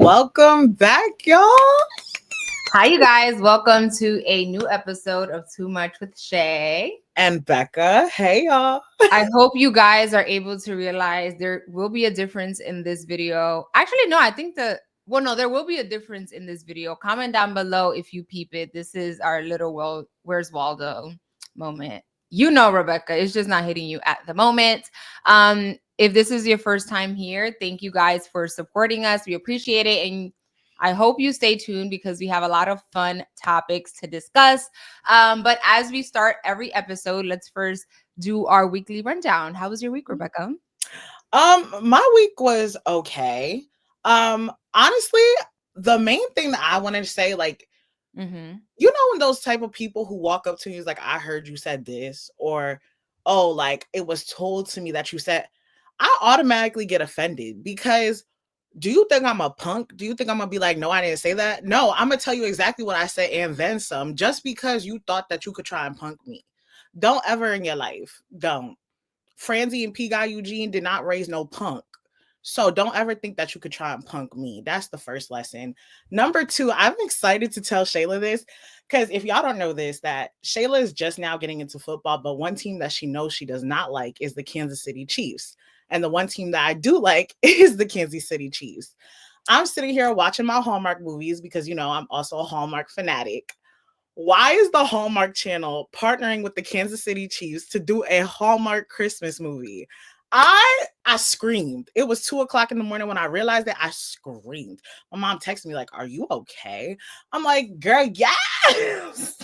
Welcome back, y'all. Hi, you guys. Welcome to a new episode of Too Much with Shey. And Becca. Hey, y'all. I hope you guys are able to realize there will be a difference in this video. Actually, no, I think there will be a difference in this video. Comment down below if you peep it. This is our little Where's Waldo moment. You know, Rebecca, it's just not hitting you at the moment. If this is your first time here, thank you guys for supporting us. We appreciate it. And I hope you stay tuned because we have a lot of fun topics to discuss. But as we start every episode, let's first do our weekly rundown. How was your week, Rebecca? My week was okay. Honestly, the main thing that I wanted to say, like, you know, when those type of people who walk up to you is like, I heard you said this, or oh, like it was told to me that you said, I automatically get offended because do you think I'm a punk? Do you think I'm gonna be like, no, I didn't say that? No, I'm gonna tell you exactly what I said and then some, just because you thought that you could try and punk me. Don't ever in your life. Don't. Franzi and P. Guy Eugene did not raise no punk. So don't ever think that you could try and punk me. That's the first lesson. Number two, I'm excited to tell Shayla this because if y'all don't know this, that Shayla is just now getting into football, but one team that she knows she does not like is the Kansas City Chiefs. And the one team that I do like is the Kansas City Chiefs. I'm sitting here watching my Hallmark movies because, you know, I'm also a Hallmark fanatic. Why is the Hallmark Channel partnering with the Kansas City Chiefs to do a Hallmark Christmas movie? I screamed. It was 2:00 in the morning when I realized that. I screamed. My mom texted me like, "Are you okay?" I'm like, "Girl, yes."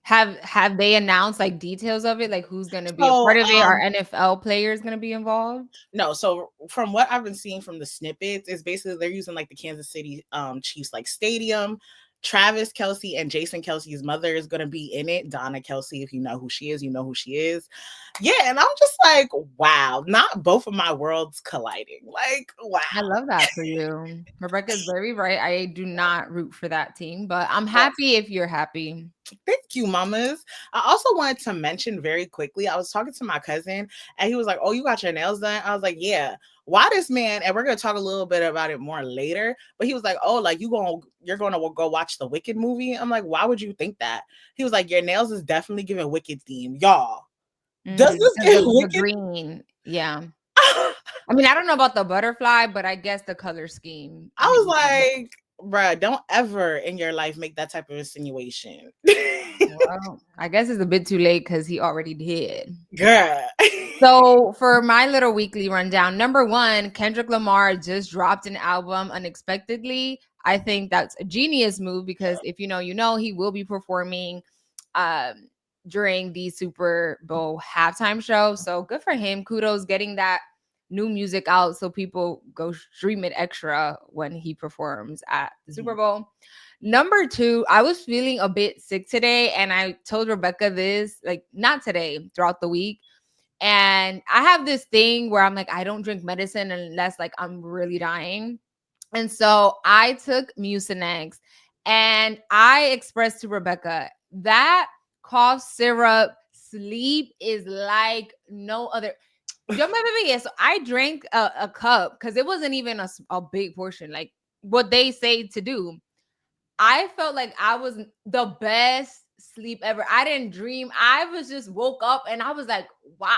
Have they announced like details of it, like who's going to be a So, part of it? Are NFL players going to be involved? no, so from what I've been seeing from the snippets, is basically they're using like the Kansas City Chiefs like stadium. Travis Kelce and Jason Kelce's mother is going to be in it. Donna Kelce, if you know who she is, you know who she is. Yeah, and I'm just like, wow, not both of my worlds colliding. Like, wow. I love that for you. Rebecca's very right. I do not root for that team, but I'm happy if you're happy. Thank you, mamas. I also wanted to mention very quickly, I was talking to my cousin and he was like, oh, you got your nails done? I was like, yeah. Why this man, and we're going to talk a little bit about it more later, but he was like, oh, like you're going to go watch the Wicked movie? I'm like, why would you think that? He was like, your nails is definitely giving Wicked theme. Y'all, does this give The Wicked? green, yeah. I mean, I don't know about the butterfly, but I guess the color scheme. I was like, bruh, don't ever in your life make that type of insinuation. Well, I guess it's a bit too late because he already did. Girl. So for my little weekly rundown, number one, Kendrick Lamar just dropped an album unexpectedly. I think that's a genius move because if you know, he will be performing during the Super Bowl halftime show. So good for him. Kudos getting that new music out so people go stream it extra when he performs at the Super Bowl. Number two, I was feeling a bit sick today, and I told Rebecca this, like not today, throughout the week. And I have this thing where I'm like, I don't drink medicine unless like I'm really dying. And so I took Mucinex, and I expressed to Rebecca that cough syrup sleep is like no other. Yo me bebí eso. I drank a cup because it wasn't even a big portion, like what they say to do. I felt like I was the best sleep ever. I didn't dream. I was just woke up and I was like, wow.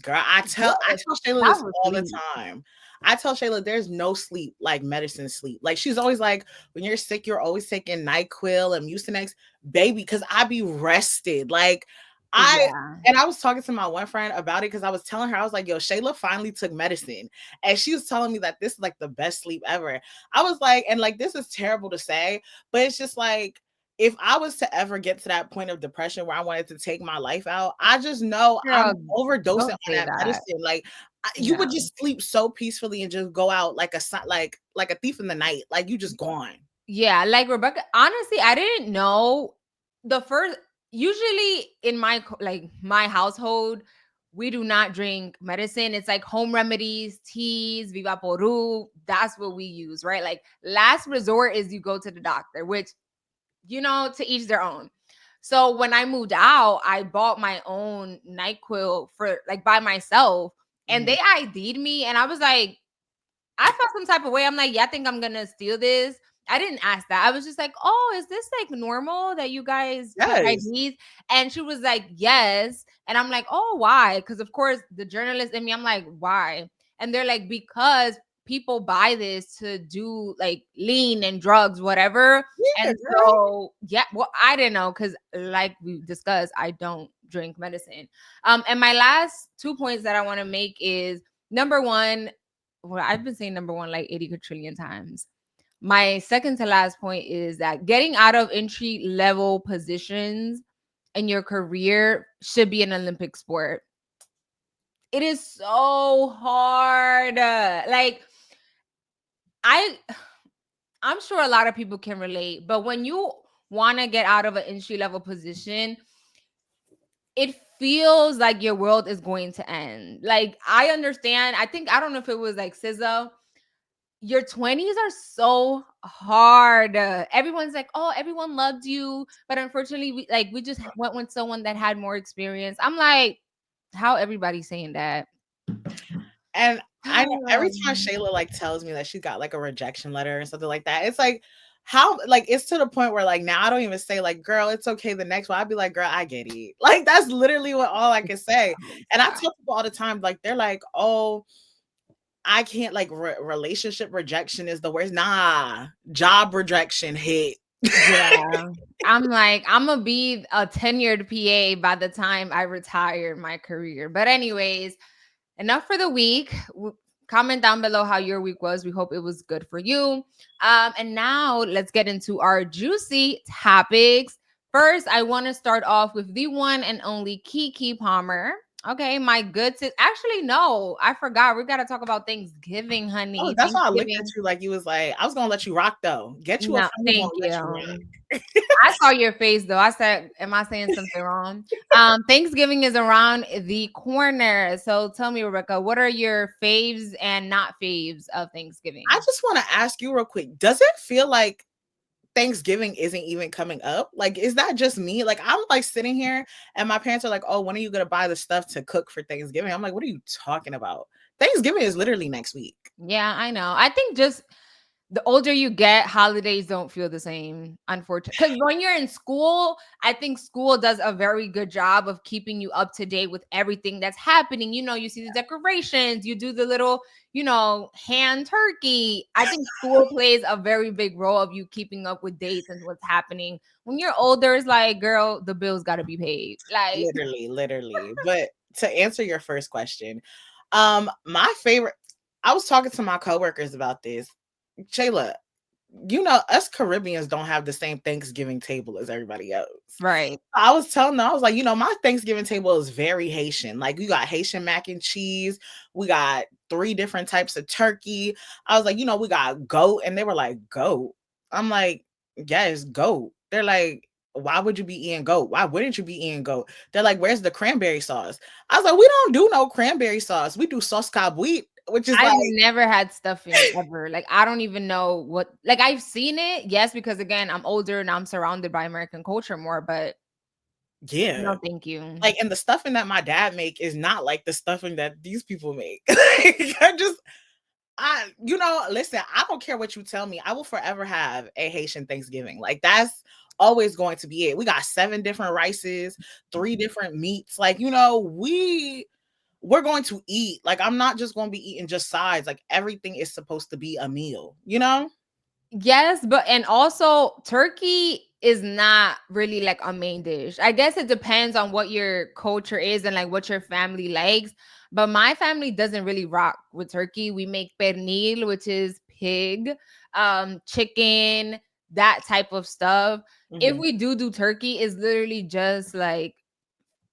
Girl, I tell Shayla That this was all the sleep. time. I tell Shayla there's no sleep like medicine sleep. Like she's always like, when you're sick, you're always taking NyQuil and Mucinex, baby, because I be rested. Like and I was talking to my one friend about it because I was telling her, I was like, yo, Shayla finally took medicine. And she was telling me that this is like the best sleep ever. I was like, and like this is terrible to say, but it's just like if I was to ever get to that point of depression where I wanted to take my life out, I just know I'm overdosing on that medicine. Like you would just sleep so peacefully and just go out like a thief in the night. Like you just gone. Yeah, like Rebecca, honestly, I didn't know usually in my household, we do not drink medicine. It's like home remedies, teas, Viva Poru. That's what we use, right? Like last resort is you go to the doctor, which to each their own. So when I moved out, I bought my own NyQuil for like by myself, and they ID'd me, and I was like, I felt some type of way. I'm like, yeah, I think I'm gonna steal this. I didn't ask that. I was just like, oh, is this like normal that you guys check Yes. IDs? And she was like, yes. And I'm like, oh, why? Because of course the journalist in me, I'm like, why? And they're like, because people buy this to do like lean and drugs, whatever. Yeah, And girl. so, yeah, well, I didn't know because, like we discussed, I don't drink medicine. And my last 2 points that I want to make is number one, well, I've been saying number one like 80 quadrillion times. My second to last point is that getting out of entry level positions in your career should be an Olympic sport. It is so hard. Like I I'm sure a lot of people can relate, but when you want to get out of an entry level position, it feels like your world is going to end. Like I understand. I think I don't know if it was like SZA. Your 20s are so hard. Everyone's like, "Oh, everyone loved you," but unfortunately, we just went with someone that had more experience. I'm like, how everybody saying that? And I know every time Shayla, like, tells me that she got, like, a rejection letter or something like that, it's like, how like, it's to the point where, like, now I don't even say, like, "Girl, it's okay, the next one." I'd be like, "Girl, I get it." Like, that's literally what all I can say. So And I sad. tell people all the time, like, they're like, "Oh, I can't like relationship rejection is the worst." Nah, job rejection hit. Yeah. I'm like, I'm gonna be a tenured PA by the time I retire my career. But anyways, enough for the week. Comment down below how your week was. We hope it was good for you. And now let's get into our juicy topics. First, I want to start off with the one and only Keke Palmer. Okay, my good sis. Actually, no, I forgot. We got to talk about Thanksgiving, Oh, honey. that's why I looked at Thanksgiving. you like you was like, I was gonna let you rock though. Get you a No, friend who thank won't let you you. rock. I saw your face though. I said, "Am I saying something wrong?" Thanksgiving is around the corner, so tell me, Rebecca, what are your faves and not faves of I Thanksgiving? just want to ask you real quick. Does it feel like Thanksgiving isn't even coming up? Like, is that just me? Like, I'm like sitting here and my parents are like, "Oh, when are you gonna buy the stuff to cook for Thanksgiving?" I'm like, "What are you talking about? Thanksgiving is literally next week." Yeah, I know. I think just the older you get, holidays don't feel the same, unfortunately. Because when you're in school, I think school does a very good job of keeping you up to date with everything that's happening. You know, you see the decorations, you do the little, hand turkey. I think school plays a very big role of you keeping up with dates and what's happening. When you're older, it's like, girl, the bills got to be paid. Like, Literally, literally. But to answer your first question, my favorite, I was talking to my coworkers about this. Shayla, you know, us Caribbeans don't have the same Thanksgiving table as everybody else. right. I was telling them, I was like, you know, my Thanksgiving table is very Haitian. Like, we got Haitian mac and cheese, we got 3 different types of turkey. I was like, you know, we got goat, and they were like, goat. I'm like, yes, goat. They're like, why would you be eating goat? Why wouldn't you be eating goat? They're like, where's the cranberry sauce? I was like, we don't do no cranberry sauce. We do sauce cabuite, which is I've like, never had stuffing ever. Like, I don't even know what, like, I've seen it, yes, because again, I'm older and I'm surrounded by American culture more, but yeah. no, thank you. Like, and the stuffing that my dad make is not like the stuffing that these people make. Like, you know, listen, I don't care what you tell me. I will forever have a Haitian Thanksgiving. Like, that's always going to be it. We got 7 different rices, 3 different meats. Like, you know, we're going to eat. Like, I'm not just going to be eating just sides. Like, everything is supposed to be a meal, you know? Yes, but and also turkey is not really like a main dish. I guess it depends on what your culture is and like what your family likes. But my family doesn't really rock with turkey. We make pernil, which is pig, chicken, that type of stuff. If Mhm. we do turkey, it's literally just like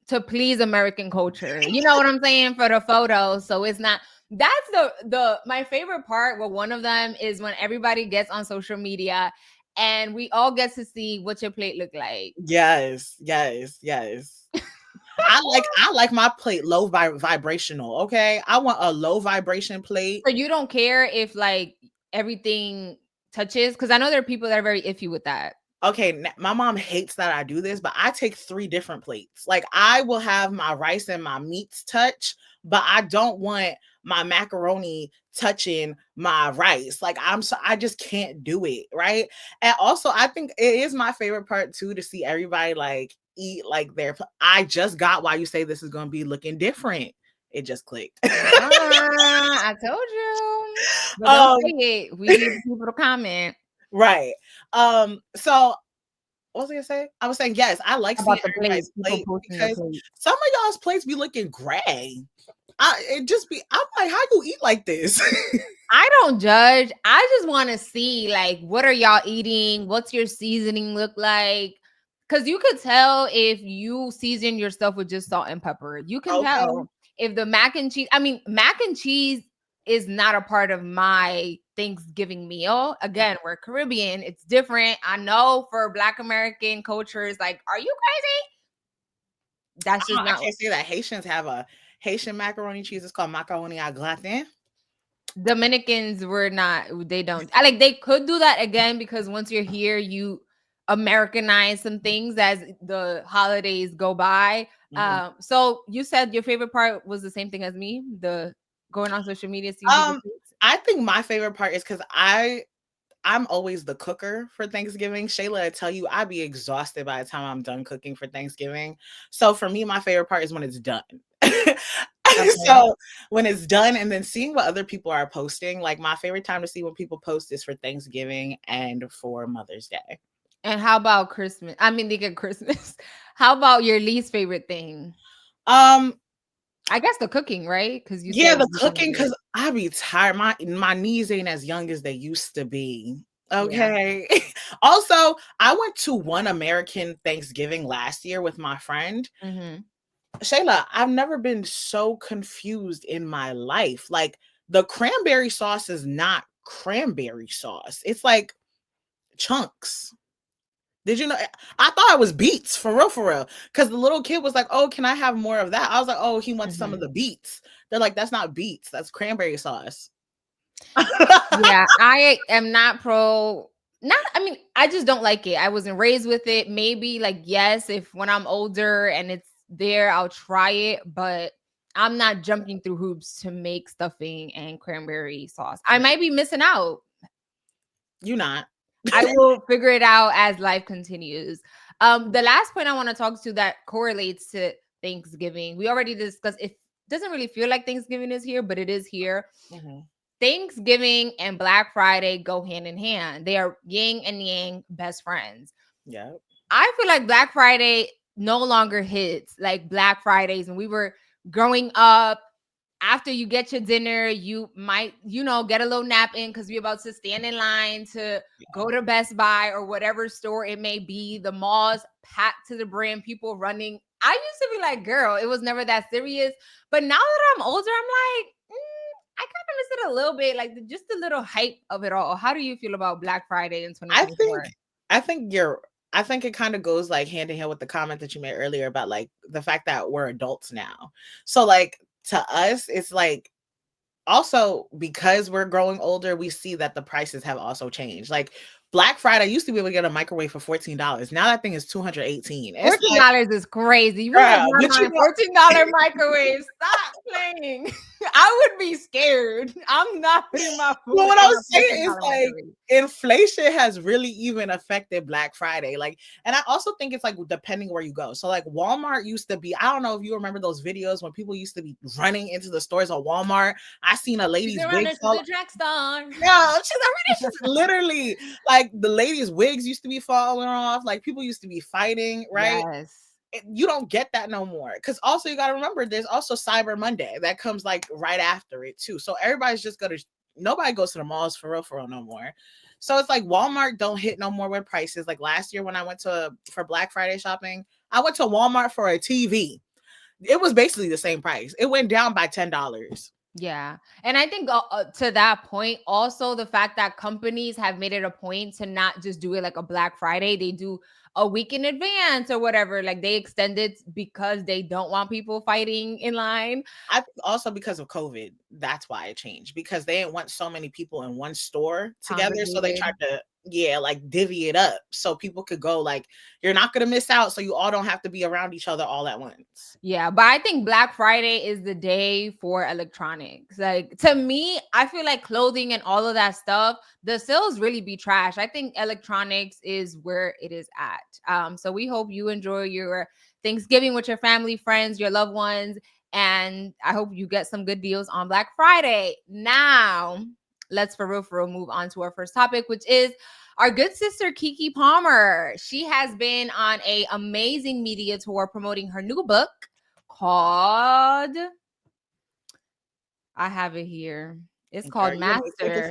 to please American culture. You know what I'm saying? For the photos. So it's not, that's the my favorite part. Well, one of them is when everybody gets on social media and we all get to see what your plate look like. Yes, yes, yes. I like my plate low vibrational. Okay, I want a low vibration plate. So you don't care if like everything touches? Because I know there are people that are very iffy with that. Okay, my mom hates that I do this, but I take 3 different plates. Like, I will have my rice and my meats touch, but I don't want my macaroni touching my rice. Like I just can't do it, right? And also I think it is my favorite part too to see everybody like eat like their I just got why you say this is going to be looking different. It just clicked. I told you. But don't um say it. We need people to comment right. So what was I gonna say? I was saying yes, I like seeing about the everybody's plates. People plate posting their because plates. some of y'all's plates be looking gray. It just be I'm like, how you eat like this? I don't judge. I just want to see like what are y'all eating? What's your seasoning look like? Cuz you could tell if you season your stuff with just salt and pepper. You can Okay. tell if the mac and cheese, I mean, mac and cheese is not a part of my Thanksgiving meal. Again, we're Caribbean. It's different. I know for Black American culture it's like, are you crazy? That's just I not can't say that. Haitians have a Haitian macaroni cheese. It's called macaroni à gratin. Dominicans were not, they don't. I like they could do that again because once you're here, you Americanize some things as the holidays go by. Mhm. So you said your favorite part was the same thing as me, the going on social media seeing people tweets. I think my favorite part is because I'm always the cooker for Thanksgiving. Shayla, I tell you, I'd be exhausted by the time I'm done cooking for Thanksgiving. So for me, my favorite part is when it's done. Okay. So when it's done and then seeing what other people are posting, like my favorite time to see what people post is for Thanksgiving and for Mother's Day. And how about Christmas? I mean, they get Christmas. How about your least favorite thing? Um, I guess the cooking, right? Because you yeah, said the you don't cooking do it. because I be tired. My knees ain't as young as they used to be. Yeah. Okay. Also, I went to one American Thanksgiving last year with my friend. Hmm. Shayla, I've never been so confused in my life. Like the cranberry sauce is not cranberry sauce. It's like chunks. Did you know? I thought it was beets for real, for real. Because the little kid was like, "Oh, can I have more of that?" I was like, "Oh, he wants some of Hmm. the beets." They're like, "That's not beets. That's cranberry sauce." Yeah, I am not pro. Not, I mean, I just don't like it. I wasn't raised with it. Maybe like yes, if when I'm older and it's there, I'll try it, but I'm not jumping through hoops to make stuffing and cranberry sauce. I might be missing out. You not. I will figure it out as life continues. The last point I want to talk to that correlates to Thanksgiving. We already discussed it doesn't really feel like Thanksgiving is here, but it is here. Mhm. Thanksgiving and Black Friday go hand in hand. They are yin and yang best friends. Yeah. I feel like Black Friday no longer hits like Black Fridays when we were growing up. After you get your dinner, you might, get a little nap in because we're about to stand in line to go to Best Buy or whatever store it may be. The malls packed to the brim, people running. I used to be like, girl, it was never that serious. But now that I'm older, I'm like, I kind of miss it a little bit, like just the little hype of it all. How do you feel about Black Friday in I think 2024? I think you're I think it kind of goes like hand in hand with the comment that you made earlier about like the fact that we're adults now. So like to us, it's like also because we're growing older, we see that the prices have also changed. Like Black Friday used to be able to get a microwave for $14. Now that thing is 218. It's like, $14 is crazy. We would girl, not but you mind know, $14 microwave. Stop playing. I would be scared. I'm not putting my well, food what I in a was saying is $14 like microwave. inflation has really even affected Black Friday. Like, and I also think it's like depending where you go. So, like, Walmart used to be, I don't know if you remember those videos when people used to be running into the stores at Walmart. I seen a She's lady's wig running to fall. the track star. No, she's literally like the ladies' wigs used to be falling off. Like people used to be fighting, right? Yes. You don't get that no more. Because also you got to remember, there's also Cyber Monday that comes like right after it too. So everybody's just gonna nobody goes to the malls for real no more. So it's like Walmart don't hit no more with prices. Like last year when I went to for Black Friday shopping, I went to Walmart for a TV. It was basically the same price. It went down by $10. Yeah. And I think to that point, also the fact that companies have made it a point to not just do it like a Black Friday, they do a week in advance or whatever. Like they extend it because they don't want people fighting in line. I think also because of COVID, that's why it changed because they didn't want so many people in one store together. So they tried Congregated. to, yeah, like divvy it up so people could go, like, you're not gonna miss out, so you all don't have to be around each other all at once. Yeah, but I think Black Friday is the day for electronics. Like, to me, I feel like clothing and all of that stuff, the sales really be trash. I think electronics is where it is at. So we hope you enjoy your Thanksgiving with your family, friends, your loved ones, and I hope you get some good deals on Black Friday. Now, let's for real move on to our first topic, which is our good sister Keke Palmer. She has been on a amazing media tour promoting her new book called, I have it here. It's called Master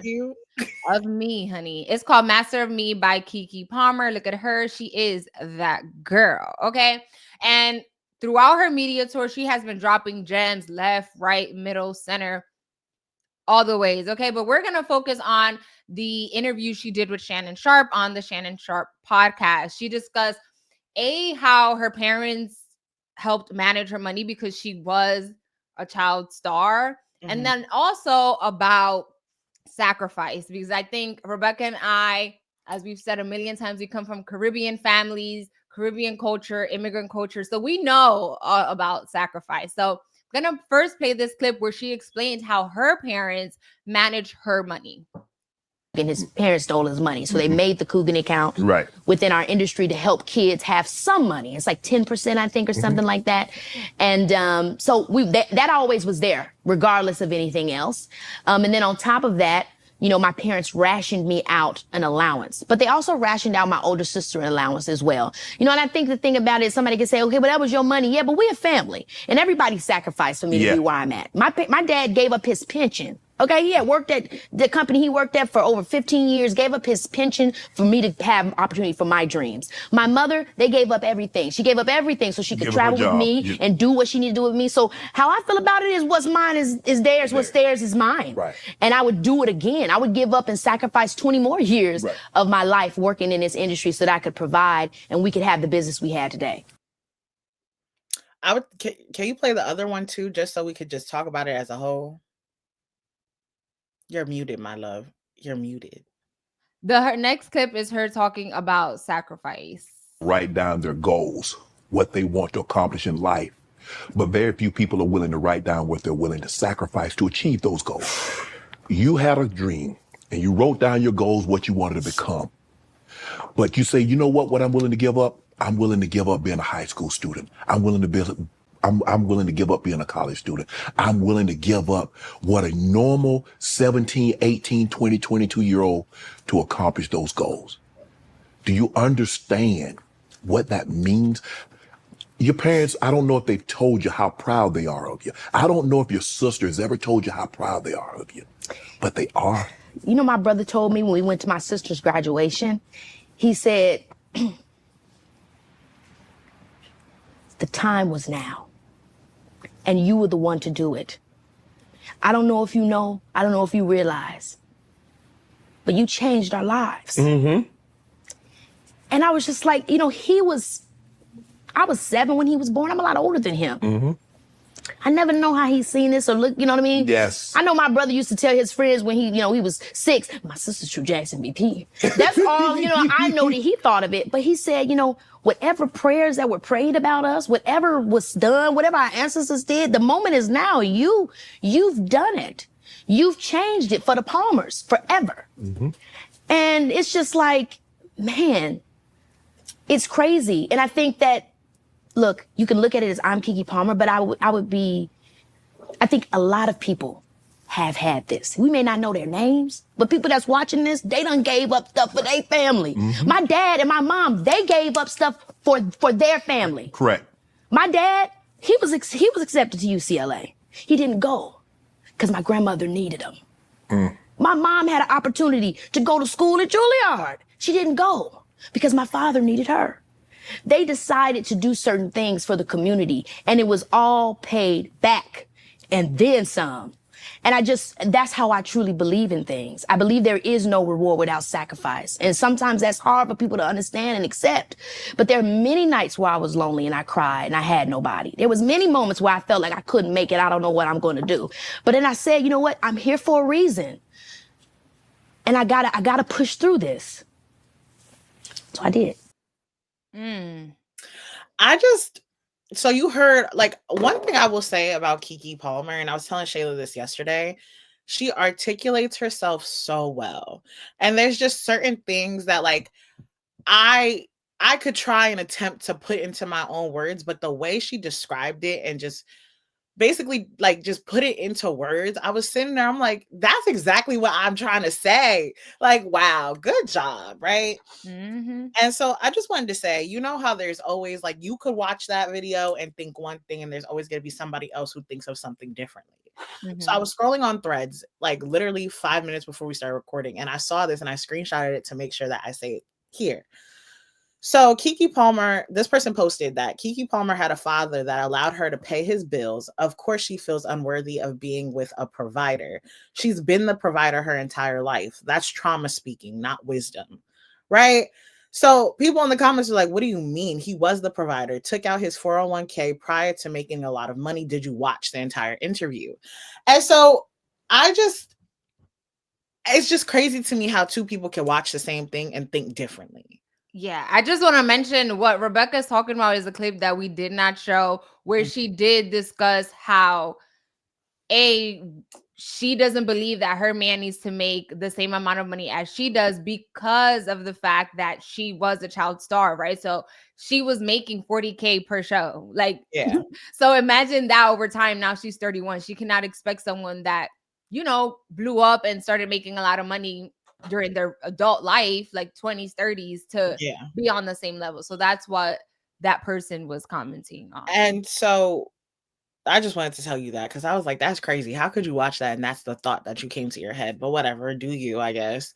of Me, honey. It's called Master of Me by Keke Palmer. Look at her. She is that girl. Okay. And throughout her media tour, she has been dropping gems left, right, middle, center, all the ways. Okay. But we're going to focus on the interview she did with Shannon Sharpe on the Shannon Sharpe podcast. She discussed how her parents helped manage her money because she was a child star. Mm-hmm. And then also about sacrifice, because I think Rebecca and I, as we've said a million times, we come from Caribbean families, Caribbean culture, immigrant culture. So we know about sacrifice. So I'm going to first play this clip where she explains how her parents manage her money. And his parents stole his money. So they made the Coogan account within our industry to help kids have some money. It's like 10%, I think, or something like that. And so that always was there, regardless of anything else. And then on top of that, you know, my parents rationed me out an allowance, but they also rationed out my older sister an allowance as well. You know, and I think the thing about it is somebody can say, okay, well, that was your money. Yeah, but we're a family and everybody sacrificed for me to be where I'm at. My dad gave up his pension. Okay, yeah, worked at the company he worked at for over 15 years, gave up his pension for me to have opportunity for my dreams. My mother, they gave up everything. She gave up everything so she could travel with me and do what she needed to do with me. So how I feel about it is what's mine is theirs, what's theirs is mine. Right. And I would do it again. I would give up and sacrifice 20 more years of my life working in this industry so that I could provide and we could have the business we had today. Can you play the other one too, just so we could just talk about it as a whole? You're muted, my love. You're muted. Her next clip is her talking about sacrifice. Write down their goals, what they want to accomplish in life. But very few people are willing to write down what they're willing to sacrifice to achieve those goals. You had a dream and you wrote down your goals, what you wanted to become. But you say, you know what I'm willing to give up? I'm willing to give up being a high school student. I'm willing to give up being a college student. I'm willing to give up what a normal 17, 18, 20, 22-year-old to accomplish those goals. Do you understand what that means? Your parents, I don't know if they've told you how proud they are of you. I don't know if your sister has ever told you how proud they are of you, but they are. You know, my brother told me when we went to my sister's graduation, he said, the time was now. And you were the one to do it. I don't know if you know, I don't know if you realize, but you changed our lives. Mm-hmm. And I was just like, you know, I was 7 when he was born. I'm a lot older than him. Mm-hmm. I never know how he's seen this or look, you know what I mean? Yes. I know my brother used to tell his friends when he was 6, my sister's True Jackson BP. That's all, you know, I know that he thought of it. But he said, you know, whatever prayers that were prayed about us, whatever was done, whatever our ancestors did, the moment is now. You've done it. You've changed it for the Palmers forever. Mm-hmm. And it's just like, man, it's crazy. And I think that, look, you can look at it as I'm Keke Palmer, but I think a lot of people have had this. We may not know their names, but people that's watching this, they done gave up stuff for their family. Mm-hmm. My dad and my mom, they gave up stuff for their family. Correct. My dad, he was accepted to UCLA. He didn't go because my grandmother needed him. Mm. My mom had an opportunity to go to school at Juilliard. She didn't go because my father needed her. They decided to do certain things for the community, and it was all paid back and then some. And that's how I truly believe in things. I believe there is no reward without sacrifice. And sometimes that's hard for people to understand and accept. But there are many nights where I was lonely and I cried and I had nobody. There was many moments where I felt like I couldn't make it. I don't know what I'm going to do. But then I said, you know what? I'm here for a reason. And I gotta push through this. So I did. So you heard, like, one thing I will say about Keke Palmer, and I was telling Shayla this yesterday, she articulates herself so well. And there's just certain things that, like, I could try and attempt to put into my own words, but the way she described it and just basically like just put it into words, I was sitting there, I'm like, that's exactly what I'm trying to say. Like, wow, good job, right? And so I just wanted to say, you know how there's always, like, you could watch that video and think one thing, and there's always going to be somebody else who thinks of something differently. So I was scrolling on Threads, like literally 5 minutes before we started recording, and I saw this and I screenshotted it to make sure that I say it here. So Keke Palmer, this person posted that Keke Palmer had a father that allowed her to pay his bills. Of course, she feels unworthy of being with a provider. She's been the provider her entire life. That's trauma speaking, not wisdom, right? So people in the comments are like, what do you mean? He was the provider, took out his 401k prior to making a lot of money. Did you watch the entire interview? And so it's just crazy to me how two people can watch the same thing and think differently. Yeah, I just want to mention what Rebecca's talking about is a clip that we did not show where she did discuss how she doesn't believe that her man needs to make the same amount of money as she does because of the fact that she was a child star, right? So she was making 40K per show. Like, yeah. So imagine that over time. Now she's 31. She cannot expect someone that, blew up and started making a lot of money during their adult life, like 20s, 30s, to be on the same level. So that's what that person was commenting on. And so I just wanted to tell you that because I was like, that's crazy. How could you watch that? And that's the thought that you came to your head. But whatever, do you, I guess.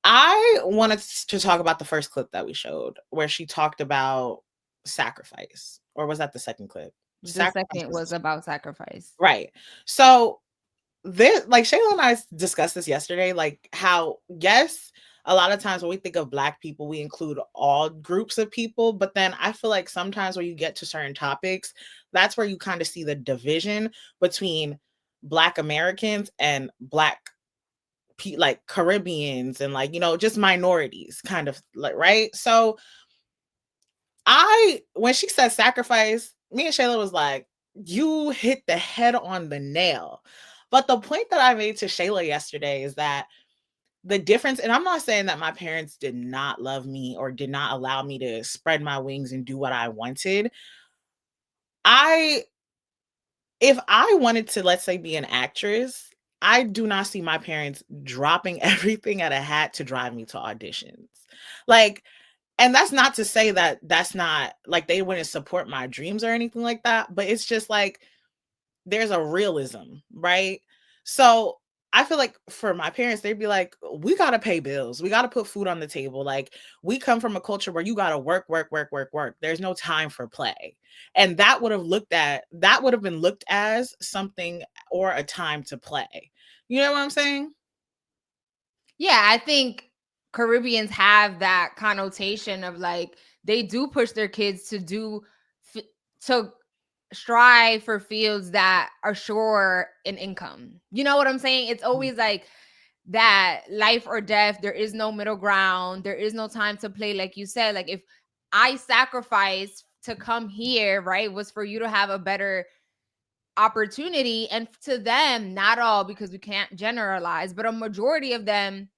I wanted to talk about the first clip that we showed where she talked about sacrifice. Or was that the second clip? The second was about sacrifice. Right. So like Shayla and I discussed this yesterday, like how, yes, a lot of times when we think of Black people, we include all groups of people. But then I feel like sometimes when you get to certain topics, that's where you kind of see the division between Black Americans and Black like Caribbeans and, like, just minorities kind of, like, right? So when she said sacrifice, me and Shayla was like, you hit the head on the nail. But the point that I made to Shayla yesterday is that the difference, and I'm not saying that my parents did not love me or did not allow me to spread my wings and do what I wanted. If I wanted to, let's say, be an actress, I do not see my parents dropping everything at a hat to drive me to auditions. Like, and that's not to say that that's not, like, they wouldn't support my dreams or anything like that, but it's just like, there's a realism, right? So I feel like for my parents, they'd be like, we got to pay bills. We got to put food on the table. Like, we come from a culture where you got to work, work, work, work, work. There's no time for play. And that would have been looked as something or a time to play. You know what I'm saying? Yeah, I think Caribbeans have that connotation of, like, they do push their kids to strive for fields that are sure in income. You know what I'm saying? It's always like that life or death. There is no middle ground. There is no time to play. Like you said, like, if I sacrifice to come here, right, was for you to have a better opportunity. And to them, not all, because we can't generalize, but a majority of them,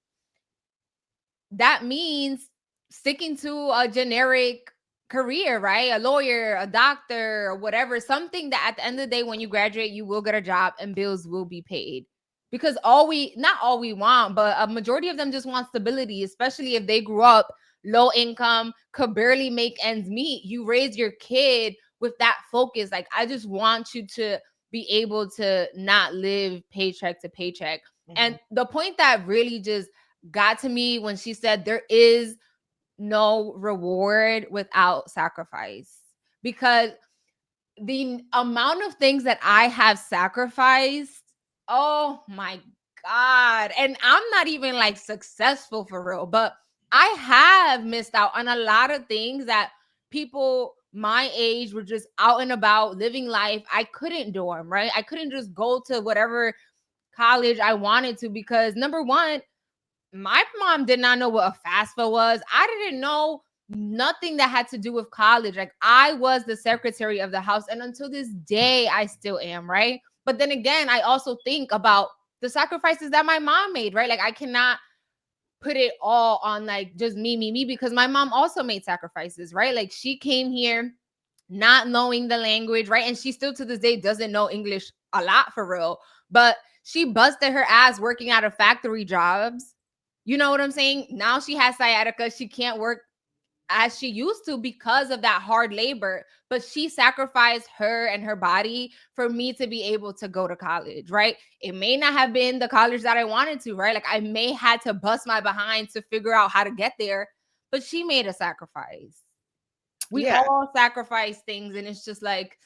that means sticking to a generic career, right? A lawyer, a doctor, or whatever, something that at the end of the day, when you graduate, you will get a job and bills will be paid. Because not all we want, but a majority of them just want stability, especially if they grew up low income, could barely make ends meet. You raise your kid with that focus. Like, I just want you to be able to not live paycheck to paycheck. And the point that really just got to me when she said there is no reward without sacrifice, because the amount of things that I have sacrificed, oh my God. And I'm not even like successful for real, but I have missed out on a lot of things that people my age were just out and about living life. I couldn't do them, right? I couldn't just go to whatever college I wanted to, because number one, my mom did not know what a FAFSA was. I didn't know nothing that had to do with college. Like, I was the secretary of the house, and until this day, I still am, right? But then again, I also think about the sacrifices that my mom made, right? Like, I cannot put it all on like just me, because my mom also made sacrifices, right? Like, she came here not knowing the language, right? And she still to this day doesn't know English a lot for real, but she busted her ass working at a factory jobs. You know what I'm saying? Now she has sciatica. She can't work as she used to because of that hard labor, but she sacrificed her and her body for me to be able to go to college, right? It may not have been the college that I wanted to, right? Like, I may had to bust my behind to figure out how to get there, but she made a sacrifice. We all sacrifice things, and it's just like,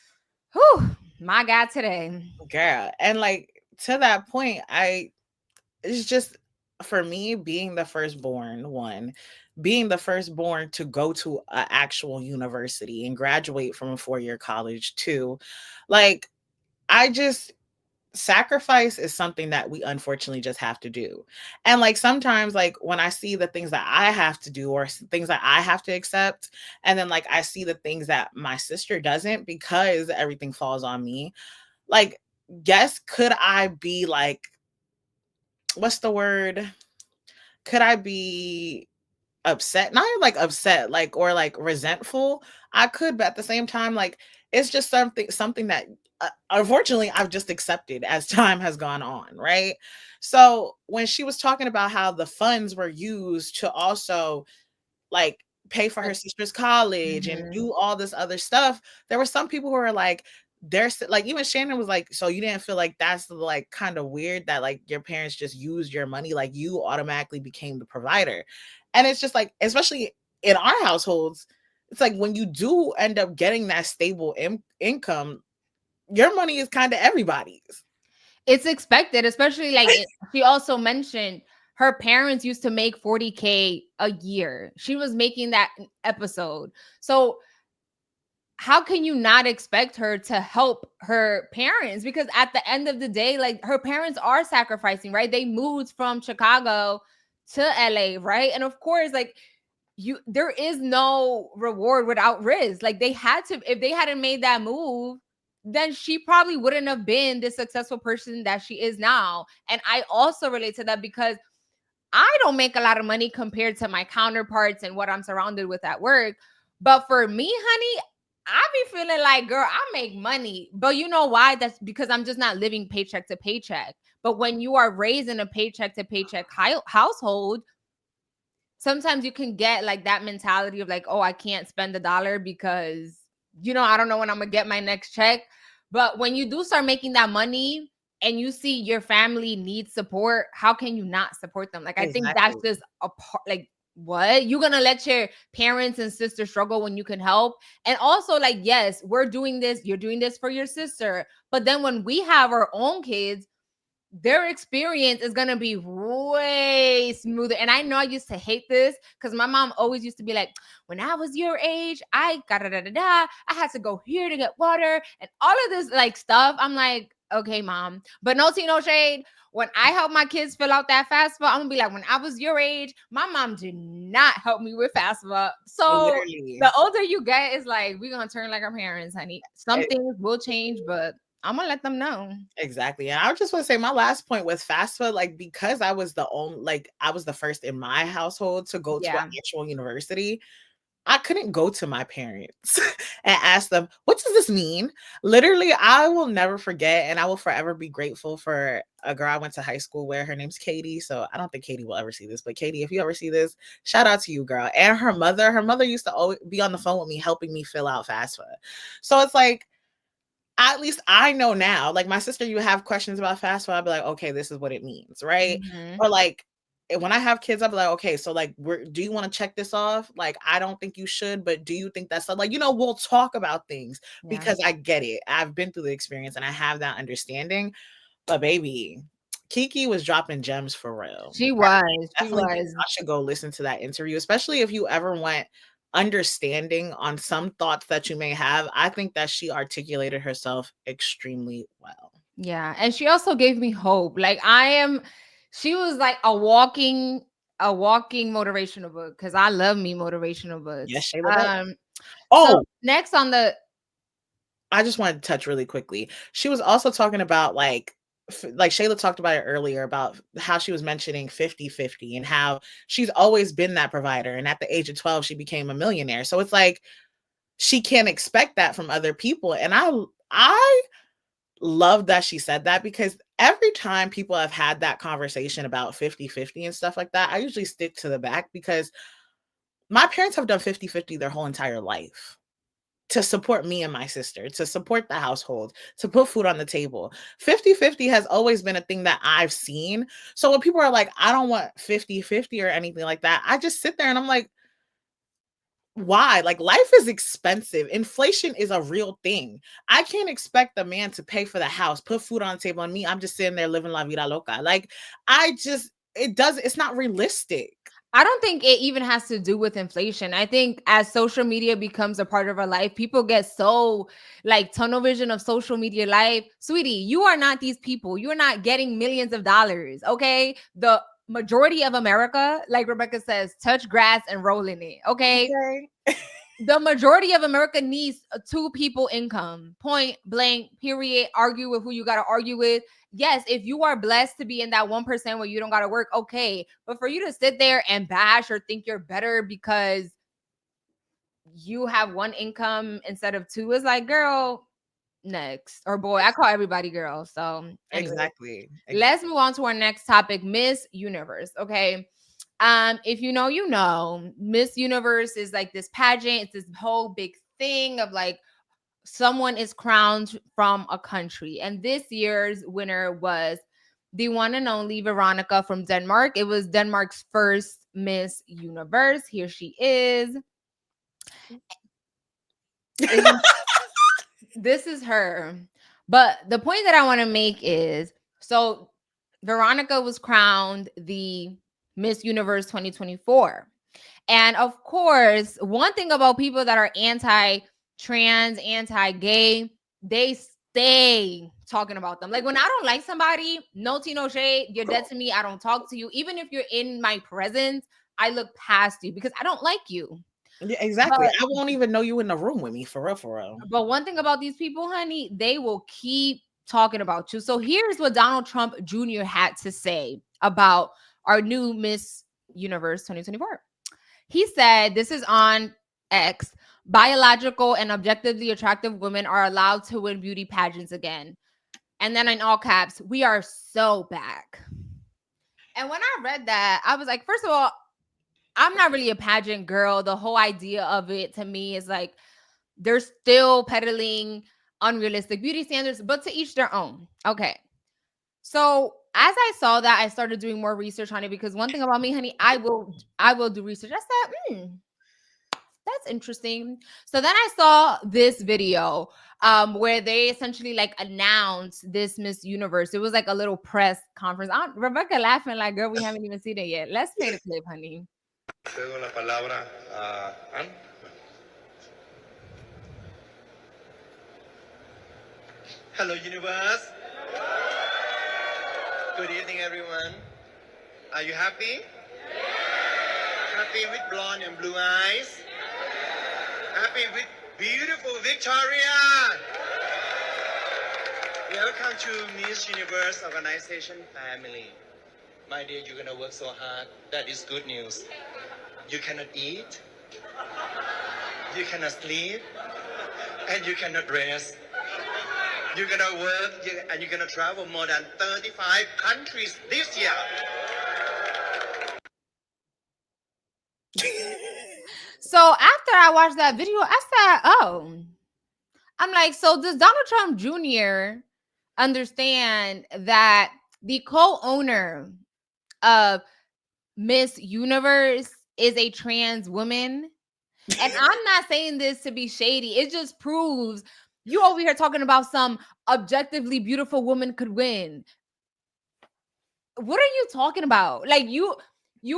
whew, my God, today. Girl. And like, to that point, it's just, for me, being the firstborn to go to an actual university and graduate from a 4-year college too, like, I just, sacrifice is something that we unfortunately just have to do. And like, sometimes, like, when I see the things that I have to do or things that I have to accept, and then like I see the things that my sister doesn't, because everything falls on me, like, yes, could I be like, what's the word? Could I be upset? Not even like upset, like, or like resentful. I could, but at the same time, like, it's just something that unfortunately I've just accepted as time has gone on, right? So when she was talking about how the funds were used to also like pay for her sister's college and Mhm. do all this other stuff, there were some people who were like, there's like, even Shannon was like, so you didn't feel like that's like kind of weird that like your parents just used your money, like you automatically became the provider. And it's just like, especially in our households, it's like when you do end up getting that stable income, your money is kind of everybody's. It's expected, especially like she also mentioned her parents used to make 40K a year. She was making that episode. So how can you not expect her to help her parents? Because at the end of the day, like, her parents are sacrificing, right? They moved from Chicago to LA, right? And of course, like, there is no reward without risk. Like, they had to, if they hadn't made that move, then she probably wouldn't have been the successful person that she is now. And I also relate to that because I don't make a lot of money compared to my counterparts and what I'm surrounded with at work. But for me, honey, I be feeling like, girl, I make money. But you know why? That's because I'm just not living paycheck to paycheck. But when you are raised in a paycheck to paycheck household, sometimes you can get like that mentality of like, oh, I can't spend $1 because, I don't know when I'm gonna get my next check. But when you do start making that money and you see your family needs support, how can you not support them? Like, I think that's Exactly. just a part. Like, what? You're gonna let your parents and sisters struggle when you can help? And also, like, yes, we're doing this, you're doing this for your sister, but then when we have our own kids, their experience is going to be way smoother. And I know I used to hate this because my mom always used to be like, when I was your age, I had to go here to get water and all of this like stuff. I'm like, okay, mom, but no tea, no shade. When I help my kids fill out that FAFSA, I'm gonna be like, when I was your age, my mom did not help me with FAFSA. So Literally. the older you get, it's like, we're gonna turn like our parents, honey. Some things will change, but I'm gonna let them know. Exactly. And I just want to say my last point with FAFSA, like, because I was I was the first in my household to go to an Yeah. actual university, I couldn't go to my parents and ask them, what does this mean? Literally, I will never forget, and I will forever be grateful for a girl I went to high school with. Her name's Katie. So I don't think Katie will ever see this, but Katie, if you ever see this, shout out to you, girl. And her mother used to always be on the phone with me, helping me fill out FAFSA. So it's like, at least I know now, like my sister, you have questions about FAFSA, I'll be like, okay, this is what it means, right? Mhm. Or like, when I have kids, I'll be like, okay, so like, do you want to check this off? Like, I don't think you should, but do you think that's like, we'll talk about things Yeah. because I get it. I've been through the experience and I have that understanding. But baby, Keke was dropping gems for real. She was. She Definitely think was. I should go listen to that interview, especially if you ever want understanding on some thoughts that you may have. I think that she articulated herself extremely well. Yeah. And she also gave me hope. Like, she was like a walking a walking motivational book because I love me motivational books. Yes, Shayla. So next on the, I just wanted to touch really quickly. She was also talking about like Shayla talked about it earlier about how she was mentioning 50-50 and how she's always been that provider. And at the age of 12, she became a millionaire. So it's like she can't expect that from other people. And I love that she said that, because every time people have had that conversation about 50-50 and stuff like that, I usually stick to the back, because my parents have done 50-50 their whole entire life to support me and my sister, to support the household, to put food on the table. 50-50 has always been a thing that I've seen. So when people are like, I don't want 50-50 or anything like that, I just sit there and I'm like, why? Like, life is expensive. Inflation is a real thing. I can't expect the man to pay for the house, put food on the table, and me, I'm just sitting there living la vida loca. Like, it's not realistic. I don't think it even has to do with inflation. I think as social media becomes a part of our life, people get so like tunnel vision of social media life. Sweetie, you are not these people. You're not getting millions of dollars. Okay. The majority of America, like Rebecca says, touch grass and roll in it. Okay. The majority of America needs a 2 people income, point blank, period. Argue with who you got to argue with. Yes, if you are blessed to be in that 1% where you don't got to work, okay. But for you to sit there and bash or think you're better because you have 1 income instead of 2 is like, girl, next. Or boy, I call everybody girl. So anyway, Exactly. Let's move on to our next topic, Miss Universe. Okay. If you know, Miss Universe is like this pageant. It's this whole big thing of like someone is crowned from a country. And this year's winner was the one and only Veronica from Denmark. It was Denmark's first Miss Universe. Here she is. This is her. But the point that I want to make is, so Veronica was crowned the Miss Universe 2024. And of course, one thing about people that are anti-trans, anti-gay, they stay talking about them. Like when I don't like somebody, no tea, no shade, you're dead to me. I don't talk to you. Even if you're in my presence, I look past you because I don't like you. Yeah, exactly. I won't even know you in the room with me, for real, for real. But one thing about these people, honey, they will keep talking about you. So here's what Donald Trump Jr. had to say about our new Miss Universe 2024. He said, this is on X, biological and objectively attractive women are allowed to win beauty pageants again. And then in all caps, we are so back. And when I read that, I was like, first of all, I'm not really a pageant girl. The whole idea of it to me is like, they're still peddling unrealistic beauty standards, but to each their own. Okay. So as I saw that, I started doing more research on it, because one thing about me, honey, I will do research. I said, that's interesting. So then I saw this video where they essentially like announced this Miss Universe. It was like a little press conference. Rebecca laughing like, girl, we haven't even seen it yet. Let's play the clip, honey. Cedo la palabra a Anne. Hello, universe. Good evening, everyone. Are you happy? Happy with blonde and blue eyes? Happy with beautiful Victoria? Welcome to Miss Universe organization family. My dear, you're gonna work so hard. That is good news. You cannot eat, you cannot sleep, and you cannot rest. You're gonna work and you're gonna travel more than 35 countries this year. So after I watched that video, I said, oh, I'm like, so does Donald Trump Jr. understand that the co-owner of Miss Universe is a trans woman? And I'm not saying this to be shady. It just proves you over here talking about some objectively beautiful woman could win. What are you talking about? Like you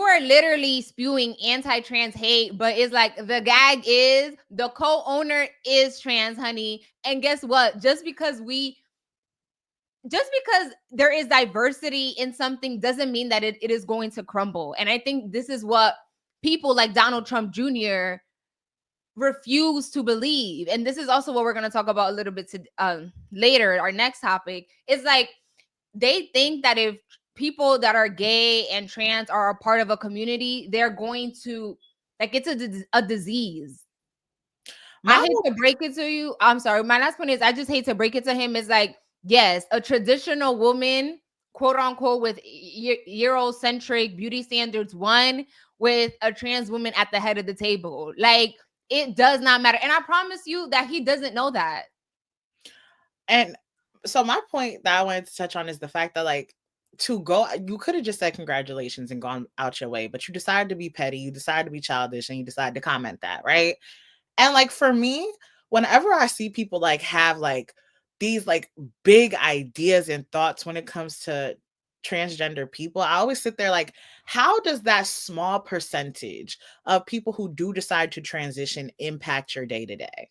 are literally spewing anti-trans hate, but it's like the gag is the co-owner is trans, honey. And guess what? Just because we just because there is diversity in something doesn't mean that it is going to crumble. And I think this is what people like Donald Trump Jr. refuse to believe. And this is also what we're going to talk about a little bit later. Our next topic is like, they think that if people that are gay and trans are a part of a community, they're going to, like, it's a disease. I hate to break it to you. I'm sorry. My last point is, I just hate to break it to him. Is like, yes, a traditional woman, quote unquote, with Eurocentric beauty standards, one with a trans woman at the head of the table. Like, it does not matter. And I promise you that he doesn't know that. And so my point that I wanted to touch on is the fact that, like, you could have just said congratulations and gone out your way, but you decided to be petty, you decided to be childish, and you decided to comment that, right? And like, for me, whenever I see people like have like these like big ideas and thoughts when it comes to transgender people, I always sit there like, how does that small percentage of people who do decide to transition impact your day to day?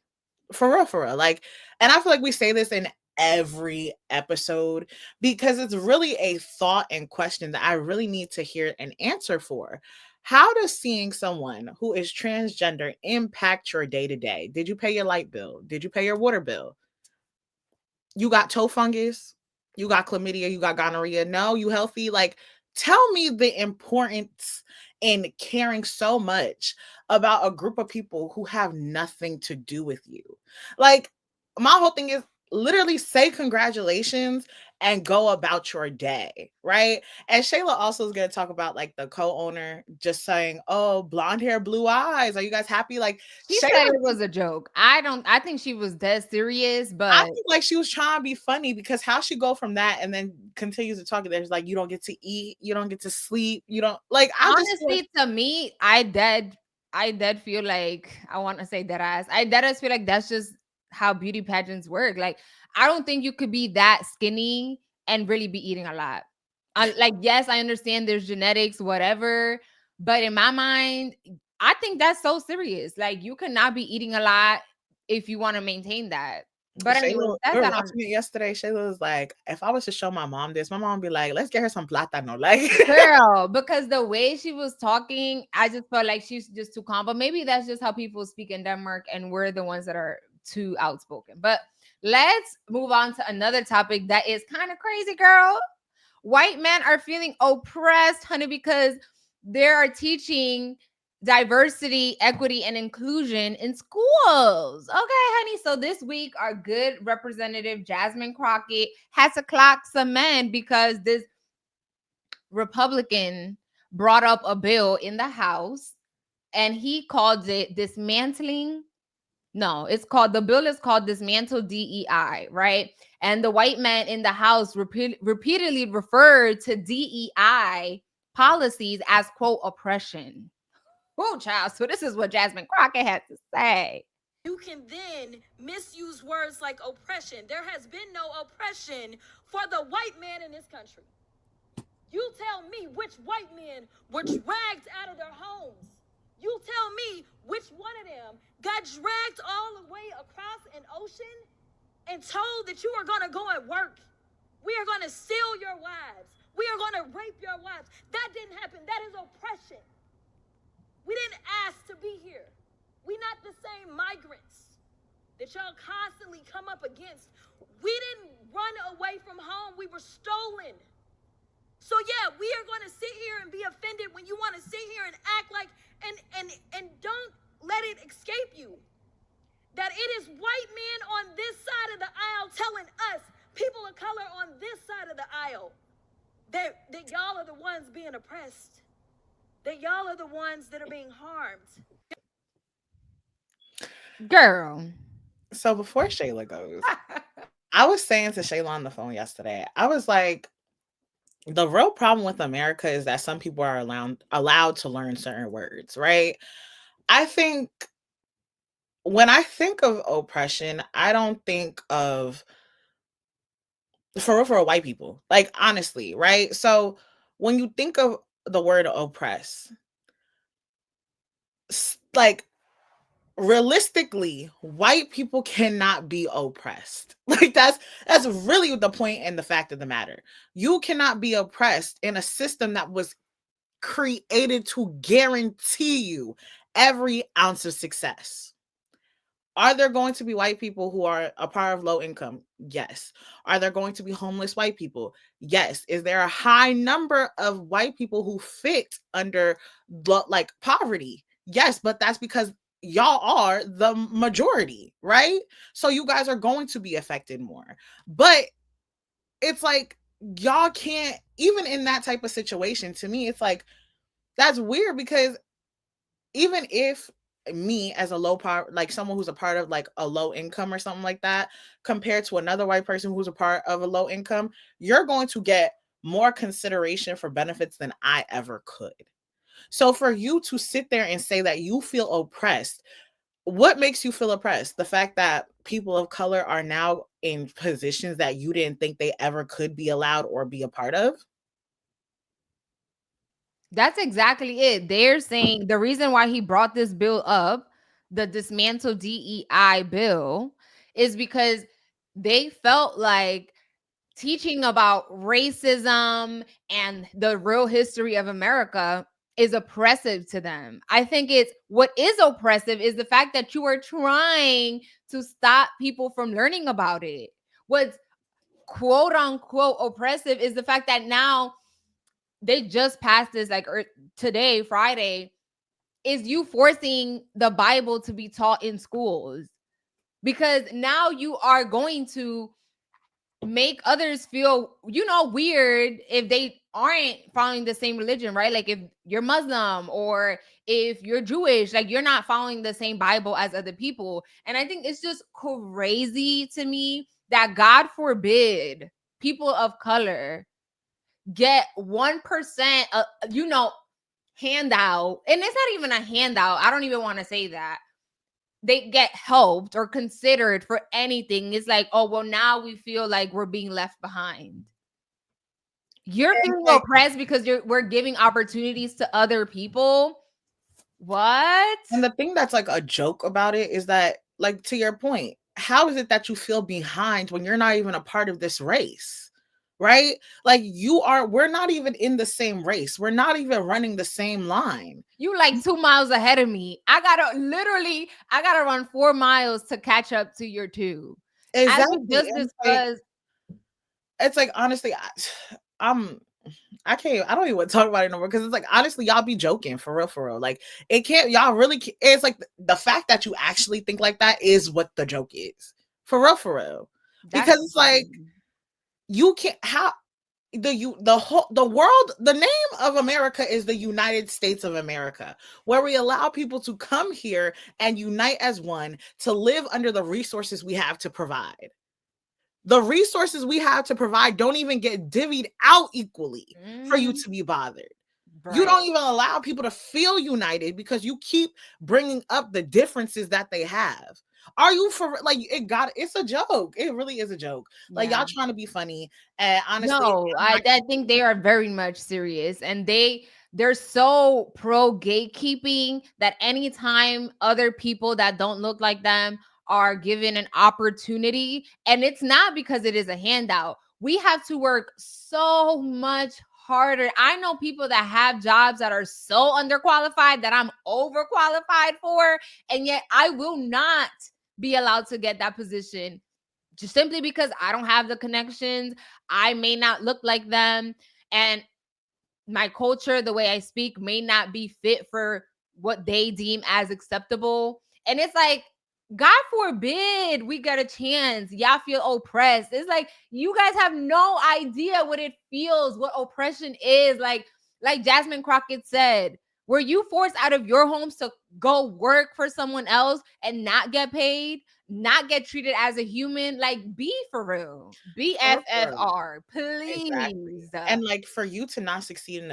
For real. Like, and I feel like we say this in every episode because it's really a thought and question that I really need to hear an answer for. How does seeing someone who is transgender impact your day to day? Did you pay your light bill? Did you pay your water bill? You got toe fungus? You got chlamydia? You got gonorrhea? No, you healthy? Like, tell me the importance in caring so much about a group of people who have nothing to do with you. Like, my whole thing is literally say congratulations and go about your day, right? And Shayla also is going to talk about like the co-owner just saying, "Oh, blonde hair, blue eyes. Are you guys happy?" Like, she said it was a joke. I think she was dead serious, but I think like she was trying to be funny, because how she go from that and then continues to talk, there's like, you don't get to eat, you don't get to sleep, you don't like, honestly, to me, I dead feel like, I want to say dead ass. I dead ass feel like that's just how beauty pageants work. Like, I don't think you could be that skinny and really be eating a lot. Like, yes, I understand there's genetics, whatever, but in my mind, I think that's so serious. Like, you cannot be eating a lot if you want to maintain that. But anyway, we were watching it yesterday. Shayla was like, if I was to show my mom this, my mom would be like, let's get her some plátano. Like, girl, because the way she was talking, I just felt like she's just too calm. But maybe that's just how people speak in Denmark, and we're the ones that are too outspoken. But let's move on to another topic that is kind of crazy, girl. White men are feeling oppressed, honey, because they are teaching diversity, equity, and inclusion in schools. Okay, honey. So this week, our good representative Jasmine Crockett had to clock some men because this Republican brought up a bill in the House, and he called it dismantling. No, the bill is called Dismantle DEI, right? And the white man in the House repeatedly referred to DEI policies as, quote, oppression. Oh, child. So this is what Jasmine Crockett had to say. You can then misuse words like oppression. There has been no oppression for the white man in this country. You tell me which white men were dragged out of their homes. You tell me which one of them got dragged all the way across an ocean and told that you are going to go and work. We are going to steal your wives. We are going to rape your wives. That didn't happen. That is oppression. We didn't ask to be here. We not the same migrants that y'all constantly come up against. We didn't run away from home. We were stolen. So yeah, we are going to sit here and be offended when you want to sit here and act like, and don't let it escape you that it is white men on this side of the aisle telling us, people of color on this side of the aisle, that y'all are the ones being oppressed, that y'all are the ones that are being harmed. Girl. So before Shayla goes, I was saying to Shayla on the phone yesterday, I was like, the real problem with America is that some people are allowed to learn certain words, right? I think when I think of oppression, I don't think of for white people, like, honestly, right? So when you think of the word oppress, like, realistically, white people cannot be oppressed. Like that's really the point and the fact of the matter. You cannot be oppressed in a system that was created to guarantee you every ounce of success. Are there going to be white people who are a part of low income? Yes. Are there going to be homeless white people? Yes. Is there a high number of white people who fit under like poverty? Yes, but that's because y'all are the majority, right? So you guys are going to be affected more. But it's like y'all can't, even in that type of situation, to me, it's like that's weird because even if me as a low power, like someone who's a part of like a low income or something like that, compared to another white person who's a part of a low income, you're going to get more consideration for benefits than I ever could. So for you to sit there and say that you feel oppressed, what makes you feel oppressed? The fact that people of color are now in positions that you didn't think they ever could be allowed or be a part of? That's exactly it. They're saying the reason why he brought this bill up, the dismantle DEI bill, is because they felt like teaching about racism and the real history of America is oppressive to them. I think it's what is oppressive is the fact that you are trying to stop people from learning about it. What's quote unquote oppressive is the fact that now they just passed this like today, Friday, is you forcing the Bible to be taught in schools because now you are going to make others feel, weird if they aren't following the same religion, right? Like if you're Muslim or if you're Jewish, like you're not following the same Bible as other people. And I think it's just crazy to me that God forbid people of color get 1%, handout. And it's not even a handout. I don't even want to say that. They get helped or considered for anything. It's like, oh, well, now we feel like we're being left behind. You're feeling oppressed because we're giving opportunities to other people. What? And the thing that's like a joke about it is that, like, to your point, how is it that you feel behind when you're not even a part of this race? Right? Like we're not even in the same race. We're not even running the same line. You like 2 miles ahead of me. I gotta run 4 miles to catch up to your 2. Exactly. Just discussed. It's like honestly, I don't even want to talk about it no more because it's like honestly, y'all be joking for real. Like it can't, y'all really can't, it's like the fact that you actually think like that is what the joke is. For real. Because it's like you can't, how the world, the name of America is the United States of America, where we allow people to come here and unite as one to live under the resources we have to provide. The resources we have to provide don't even get divvied out equally for you to be bothered. Right. You don't even allow people to feel united because you keep bringing up the differences that they have. Are you for like it's a joke. It really is a joke. Like y'all trying to be funny. And honestly, no, I think they are very much serious, and they're so pro gatekeeping that anytime other people that don't look like them are given an opportunity, and it's not because it is a handout. We have to work so much harder. I know people that have jobs that are so underqualified that I'm overqualified for, and yet I will not be allowed to get that position just simply because I don't have the connections. I may not look like them, and my culture, the way I speak, may not be fit for what they deem as acceptable. And it's like, God forbid we get a chance. Y'all feel oppressed. It's like you guys have no idea what it feels, what oppression is. Like Jasmine Crockett said, were you forced out of your homes to go work for someone else and not get paid, not get treated as a human? Like, be for real. Be FFR, please. Exactly. And like for you to not succeed in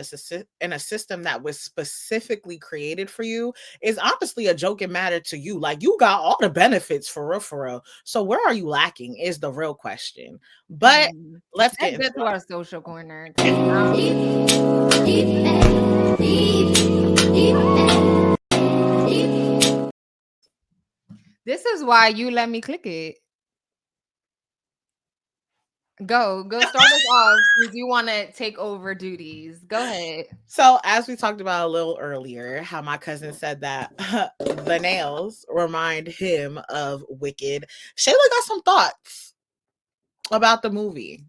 a system that was specifically created for you is honestly a joking matter to you. Like you got all the benefits for real. So where are you lacking is the real question. But let's get into our social corner. This is why you let me click it. Go start us off since you want to take over duties. Go ahead. So, as we talked about a little earlier, how my cousin said that the nails remind him of Wicked. Shayla got some thoughts about the movie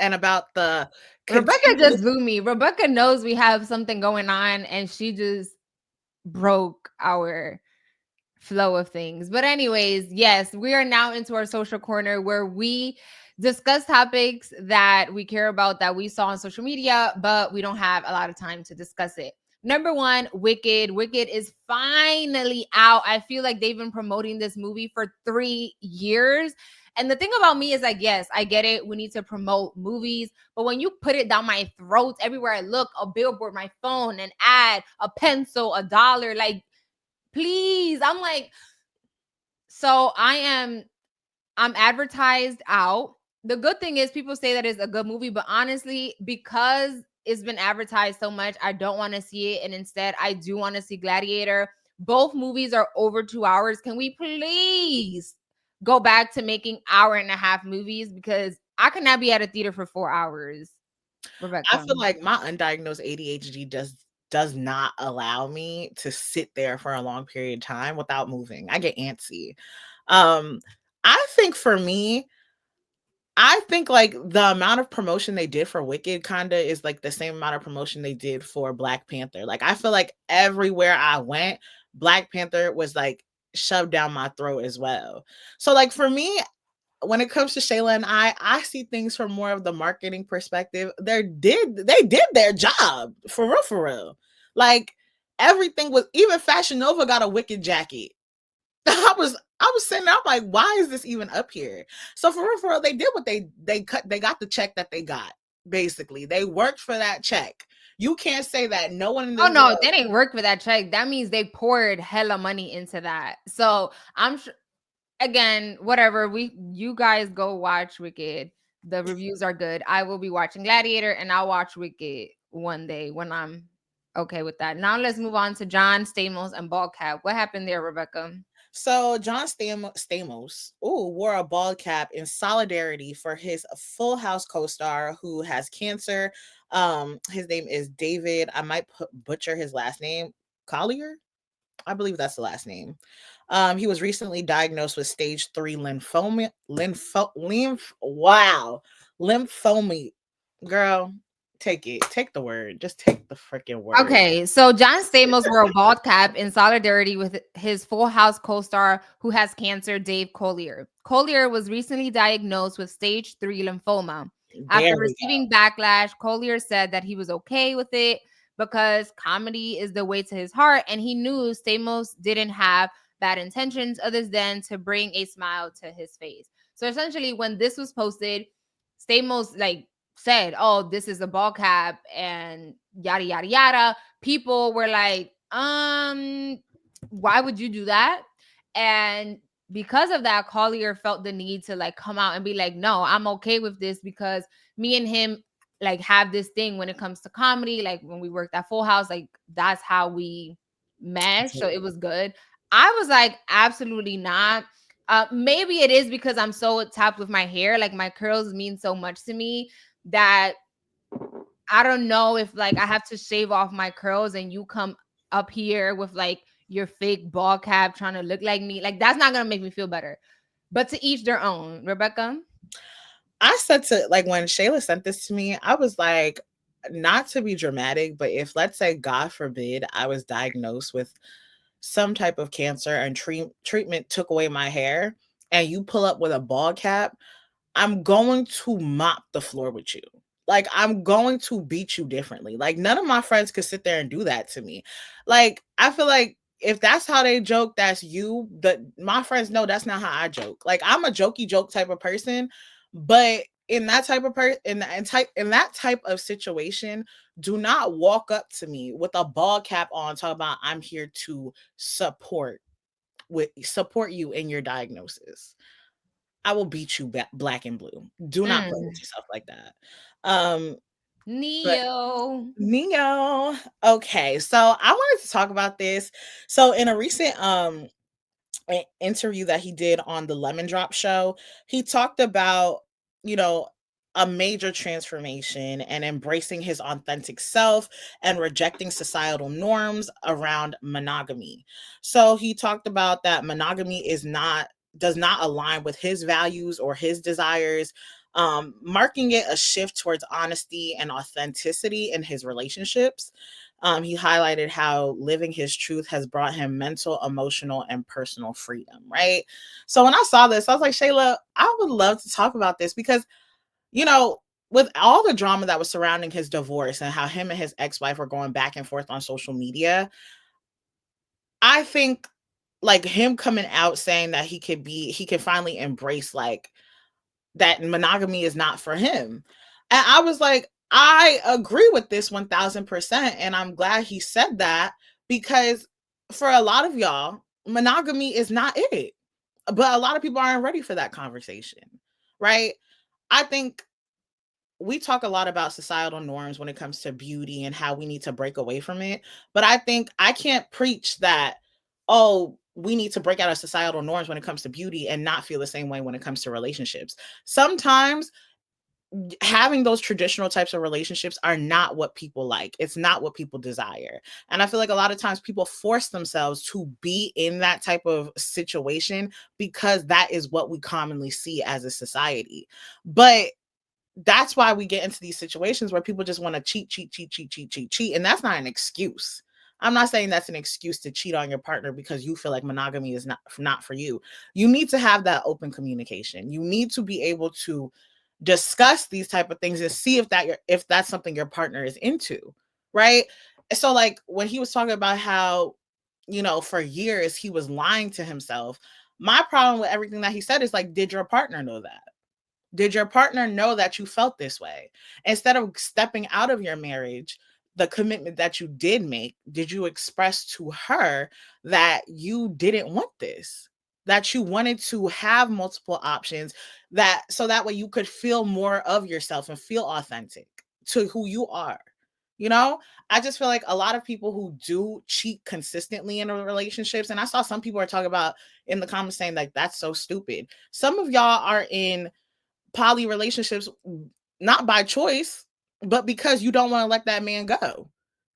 and about the Rebecca continuous. just blew me. Rebecca knows we have something going on and she just broke our flow of things. But anyways, yes, we are now into our social corner where we discuss topics that we care about that we saw on social media, but we don't have a lot of time to discuss it. Number one, Wicked. Wicked is finally out. I feel like they've been promoting this movie for 3 years. And the thing about me is like, yes, I get it. We need to promote movies. But when you put it down my throat, everywhere I look, a billboard, my phone, an ad, a pencil, $1, like, please. I'm like, so I'm advertised out. The good thing is people say that it's a good movie, but honestly, because it's been advertised so much, I don't want to see it. And instead, I do want to see Gladiator. Both movies are over 2 hours. Can we please go back to making hour-and-a-half movies? Because I cannot be at a theater for 4 hours. I Rebecca. feel like my undiagnosed ADHD does not allow me to sit there for a long period of time without moving. I get antsy. Um, I think for me, I think like the amount of promotion they did for Wicked kind of is like the same amount of promotion they did for Black Panther. Like I feel like everywhere I went, Black Panther was like shoved down my throat as well. So like for me, when it comes to Shayla and I see things from more of the marketing perspective. They did their job for real, for real. Like everything was, even Fashion Nova got a Wicked jacket. I was sitting there, I'm like, why is this even up here? So for real, they did what they got the check that they got. Basically, they worked for that check. You can't say that no one in Oh this no, world. they didn't work for that check. That means they poured hella money into that. So I'm sure, again, whatever. You guys go watch Wicked. The reviews are good. I will be watching Gladiator and I'll watch Wicked one day when I'm okay with that. Now let's move on to John Stamos and Ballcap. What happened there, Rebecca? So Stamos wore a bald cap in solidarity for his Full House co-star who has cancer. His name is David. I might butcher his last name. Collier? I believe that's the last name. He was recently diagnosed with stage 3 lymphoma. Lymphoma. Girl, take it. Take the word. Just take the freaking word. Okay, so John Stamos wore a bald cap in solidarity with his Full House co-star who has cancer, Dave Collier. Collier was recently diagnosed with stage 3 lymphoma. There After we go. receiving backlash, Collier said that he was okay with it because comedy is the way to his heart, and he knew Stamos didn't have bad intentions other than to bring a smile to his face. So essentially, when this was posted, Stamos like said, "Oh, this is a ball cap," and yada yada yada. People were like, why would you do that? And because of that, Collier felt the need to like come out and be like, no, I'm okay with this because me and him like have this thing when it comes to comedy. Like when we worked at Full House, like that's how we mesh. So it was good. I was like, absolutely not. Maybe it is because I'm so tapped with my hair. Like my curls mean so much to me that I don't know if like I have to shave off my curls and you come up here with like your fake ball cap trying to look like me. Like that's not gonna make me feel better. But to each their own. Rebecca? I said to, like, when Shayla sent this to me, I was like, not to be dramatic, but if, let's say, God forbid, I was diagnosed with some type of cancer and treatment took away my hair, and you pull up with a bald cap, I'm going to mop the floor with you. Like, I'm going to beat you differently. Like, none of my friends could sit there and do that to me. Like, I feel like if that's how they joke, that's you. But my friends know that's not how I joke. Like, I'm a jokey joke type of person, but in that type of in that type of situation, do not walk up to me with a ball cap on, talk about I'm here to support you in your diagnosis. I will beat you black and blue. Do not play with yourself like that. Um, but Neo. Neo. Okay, so I wanted to talk about this. So in a recent interview that he did on the Lemon Drop show, he talked about, you know, a major transformation and embracing his authentic self and rejecting societal norms around monogamy. So he talked about that monogamy does not align with his values or his desires, marking it a shift towards honesty and authenticity in his relationships. He highlighted how living his truth has brought him mental, emotional, and personal freedom, right? So when I saw this, I was like, Shayla, I would love to talk about this because, you know, with all the drama that was surrounding his divorce and how him and his ex-wife were going back and forth on social media, I think like him coming out saying that he can finally embrace like that monogamy is not for him. And I was like, I agree with this 1000%. And I'm glad he said that because for a lot of y'all, monogamy is not it. But a lot of people aren't ready for that conversation, right? I think we talk a lot about societal norms when it comes to beauty and how we need to break away from it. But I think I can't preach that, oh, we need to break out of societal norms when it comes to beauty and not feel the same way when it comes to relationships. Sometimes having those traditional types of relationships are not what people like. It's not what people desire. And I feel like a lot of times people force themselves to be in that type of situation because that is what we commonly see as a society. But that's why we get into these situations where people just want to cheat. And that's not an excuse. I'm not saying that's an excuse to cheat on your partner because you feel like monogamy is not for you. You need to have that open communication. You need to be able to discuss these type of things and see if that's something your partner is into, right? So like when he was talking about how, you know, for years he was lying to himself, my problem with everything that he said is like, did your partner know that? Did your partner know that you felt this way? Instead of stepping out of your marriage, the commitment that you did make, did you express to her that you didn't want this? That you wanted to have multiple options, that so that way you could feel more of yourself and feel authentic to who you are. You know, I just feel like a lot of people who do cheat consistently in relationships, and I saw some people are talking about in the comments saying like that's so stupid. Some of y'all are in poly relationships not by choice, but because you don't want to let that man go.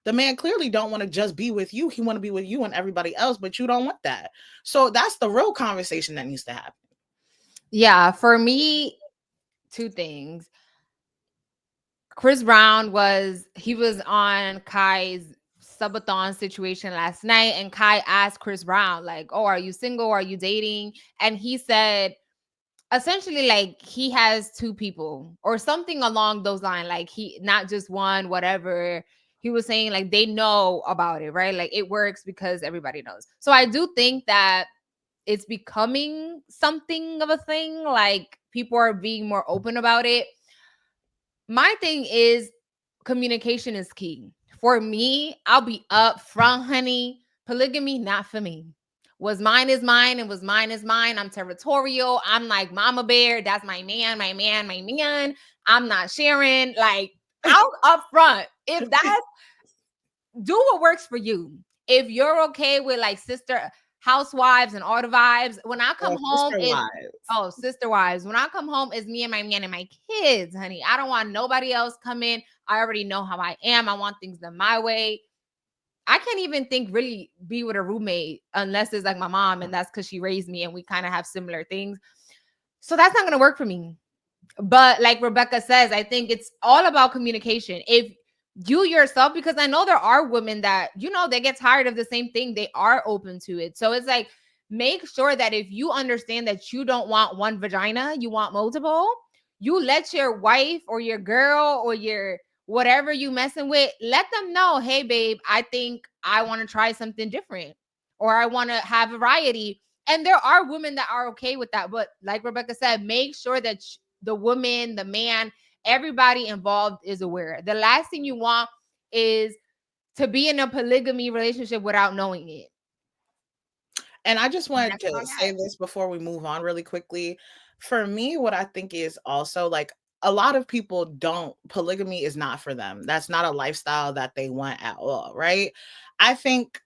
The man clearly don't want to just be with you. He want to be with you and everybody else, but you don't want that. So that's the real conversation that needs to happen. Yeah, for me, two things. Chris Brown was on Kai's subathon situation last night, and Kai asked Chris Brown, like, oh, are you single? Are you dating? And he said essentially like he has two people or something along those lines, like he not just one, whatever. He was saying like they know about it, right? Like it works because everybody knows. So I do think that it's becoming something of a thing, like people are being more open about it. My thing is communication is key. For me, I'll be up front, honey. Polygamy, not for me. What's mine is mine, and what's mine is mine. I'm territorial. I'm like Mama Bear. That's my man, my man, my man. I'm not sharing. Like, out up front. If that's, do what works for you. If you're okay with like sister housewives and all the vibes, when I come home, sister wives. When I come home, it's me and my man and my kids, honey. I don't want nobody else come in. I already know how I am. I want things done my way. I can't even think really be with a roommate unless it's like my mom, and that's because she raised me and we kind of have similar things. So that's not gonna work for me. But like Rebecca says, I think it's all about communication. If you yourself, because I know there are women that, you know, they get tired of the same thing, they are open to it. So it's like, make sure that if you understand that you don't want one vagina, you want multiple, you let your wife or your girl or your whatever you messing with, let them know, hey babe, I think I want to try something different, or I want to have variety. And there are women that are okay with that. But like Rebecca said, make sure that the woman, the man, everybody involved is aware. The last thing you want is to be in a polygamy relationship without knowing it. And I just wanted to say this before we move on really quickly. For me, what I think is also like a lot of people polygamy is not for them. That's not a lifestyle that they want at all, right? I think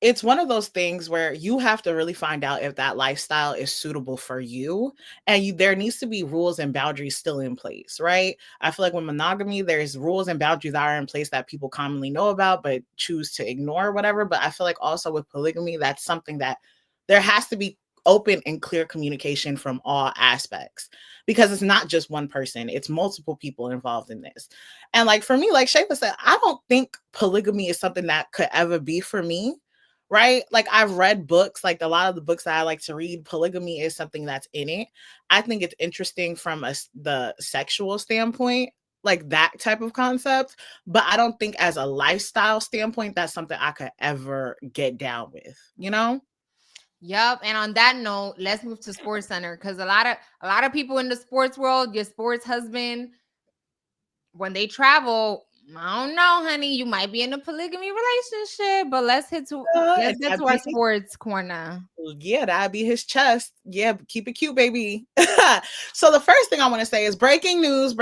it's one of those things where you have to really find out if that lifestyle is suitable for you, and there needs to be rules and boundaries still in place, right? I feel like with monogamy, there's rules and boundaries that are in place that people commonly know about but choose to ignore or whatever. But I feel like also with polygamy, that's something that there has to be open and clear communication from all aspects, because it's not just one person, it's multiple people involved in this. And like for me, like Shayla said, I don't think polygamy is something that could ever be for me, right? Like I've read books, like a lot of the books that I like to read, polygamy is something that's in it. I think it's interesting from the sexual standpoint, like that type of concept, but I don't think as a lifestyle standpoint that's something I could ever get down with, you know? Yep. And on that note, let's move to Sports Center, because a lot of people in the sports world, your sports husband, when they travel, I don't know, honey, you might be in a polygamy relationship. But let's get to our sports corner. Yeah, that'd be his chest. Yeah, keep it cute, baby. So the first thing I want to say is breaking news.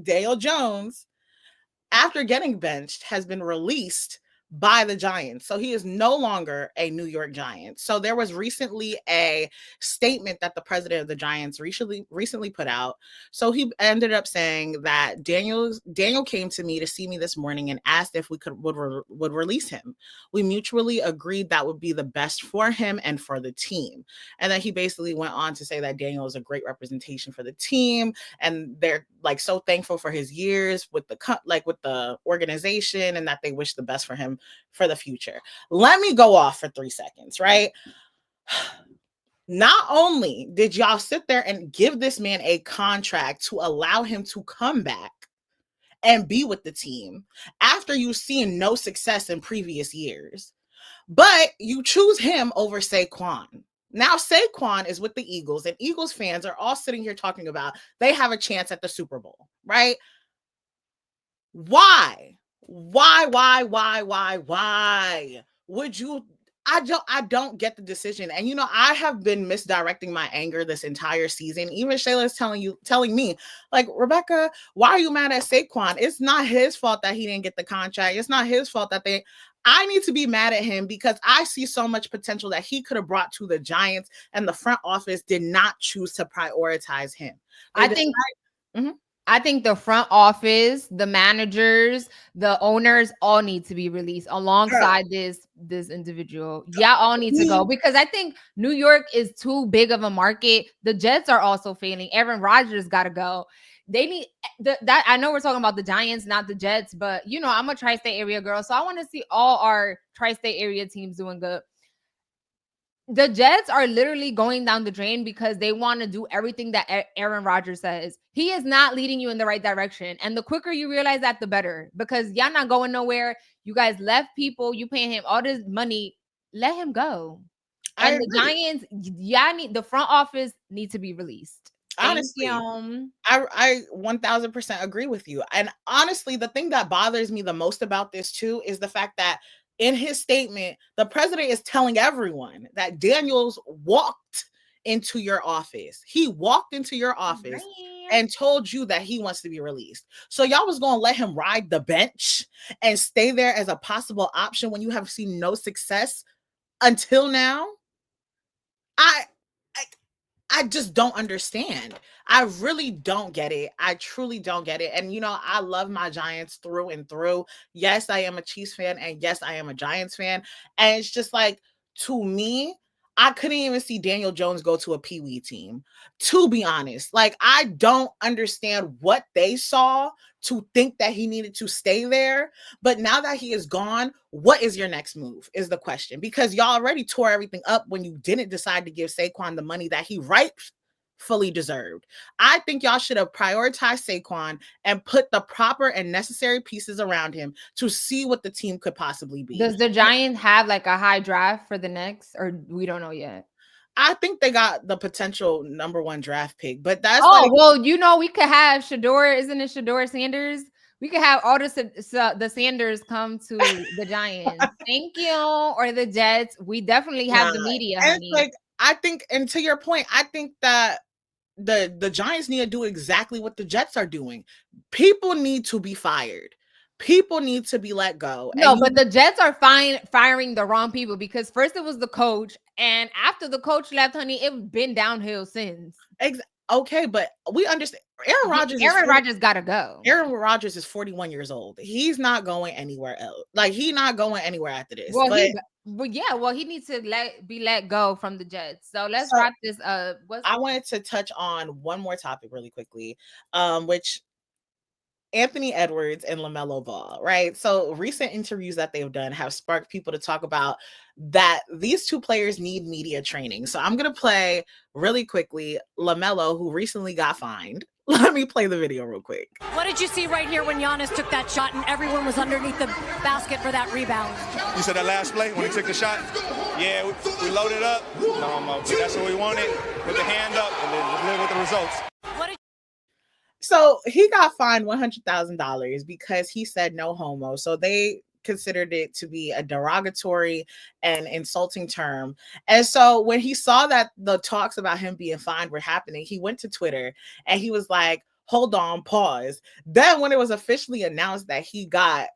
Daniel Jones, after getting benched, has been released by the Giants. So he is no longer a New York Giant. So there was recently a statement that the president of the Giants recently put out. So he ended up saying that Daniel came to me to see me this morning and asked if we would release him. We mutually agreed that would be the best for him and for the team. And then he basically went on to say that Daniel is a great representation for the team, and they're like so thankful for his years with the organization, and that they wish the best for him for the future. Let me go off for 3 seconds, right? Not only did y'all sit there and give this man a contract to allow him to come back and be with the team after you've seen no success in previous years, but you choose him over Saquon. Now Saquon is with the Eagles, and Eagles fans are all sitting here talking about they have a chance at the Super Bowl, right? Why would you? I don't get the decision. And you know, I have been misdirecting my anger this entire season. Even Shayla is telling me, like, Rebecca, why are you mad at Saquon? It's not his fault that he didn't get the contract. It's not his fault that I need to be mad at him because I see so much potential that he could have brought to the Giants, and the front office did not choose to prioritize him. I think the front office, the managers, the owners all need to be released alongside this individual. Yeah, all need to go, because I think New York is too big of a market. The Jets are also failing. Aaron Rodgers got to go. They need that. I know we're talking about the Giants, not the Jets, but you know, I'm a tri-state area girl, so I want to see all our tri-state area teams doing good. The Jets are literally going down the drain because they want to do everything that Aaron Rodgers says. He is not leading you in the right direction. And the quicker you realize that, the better, because y'all not going nowhere. You guys left people. You paying him all this money. Let him go. And the Giants, the front office need to be released. Honestly, I 1000% agree with you. And honestly, the thing that bothers me the most about this too is the fact that in his statement, the president is telling everyone that Daniels walked into your office. He walked into your office and told you that he wants to be released. So y'all was going to let him ride the bench and stay there as a possible option when you have seen no success until now? I just don't understand. I really don't get it. I truly don't get it. And, you know, I love my Giants through and through. Yes, I am a Chiefs fan. And yes, I am a Giants fan. And it's just like, to me, I couldn't even see Daniel Jones go to a Pee Wee team, to be honest. Like, I don't understand what they saw to think that he needed to stay there. But now that he is gone, what is your next move is the question, because y'all already tore everything up when you didn't decide to give Saquon the money that he rightfully deserved. I think y'all should have prioritized Saquon and put the proper and necessary pieces around him to see what the team could possibly be. Does the Giants have like a high draft for the next, or we don't know yet? I think they got the potential #1 draft pick, but that's well, you know, we could have Shedeur, isn't it Shedeur Sanders? We could have all the Sanders come to the Giants. Thank you. Or the Jets. We definitely have the media, honey. Like, I think, and to your point, I think that the Giants need to do exactly what the Jets are doing. People need to be fired. people need to be let go. No, but the Jets are firing the wrong people, because first it was the coach, and after the coach left, honey, it's been downhill since. Okay, but we understand Aaron Rodgers gotta go. Aaron Rodgers is 41 years old. He's not going anywhere else. Like, he's not going anywhere after this. Well, he needs to be let go from the Jets. So let's wrap this up. I wanted to touch on one more topic really quickly, which Anthony Edwards and LaMelo Ball, right? So recent interviews that they've done have sparked people to talk about that these two players need media training. So I'm going to play really quickly LaMelo, who recently got fined. Let me play the video real quick. What did you see right here when Giannis took that shot and everyone was underneath the basket for that rebound? You said that last play when he took the shot? Yeah, we loaded up. That's what we wanted. Put the hand up and then just live with the results. So he got fined $100,000 because he said no homo. So they considered it to be a derogatory and insulting term. And so when he saw that the talks about him being fined were happening, he went to Twitter and he was like, hold on, pause. Then when it was officially announced that he got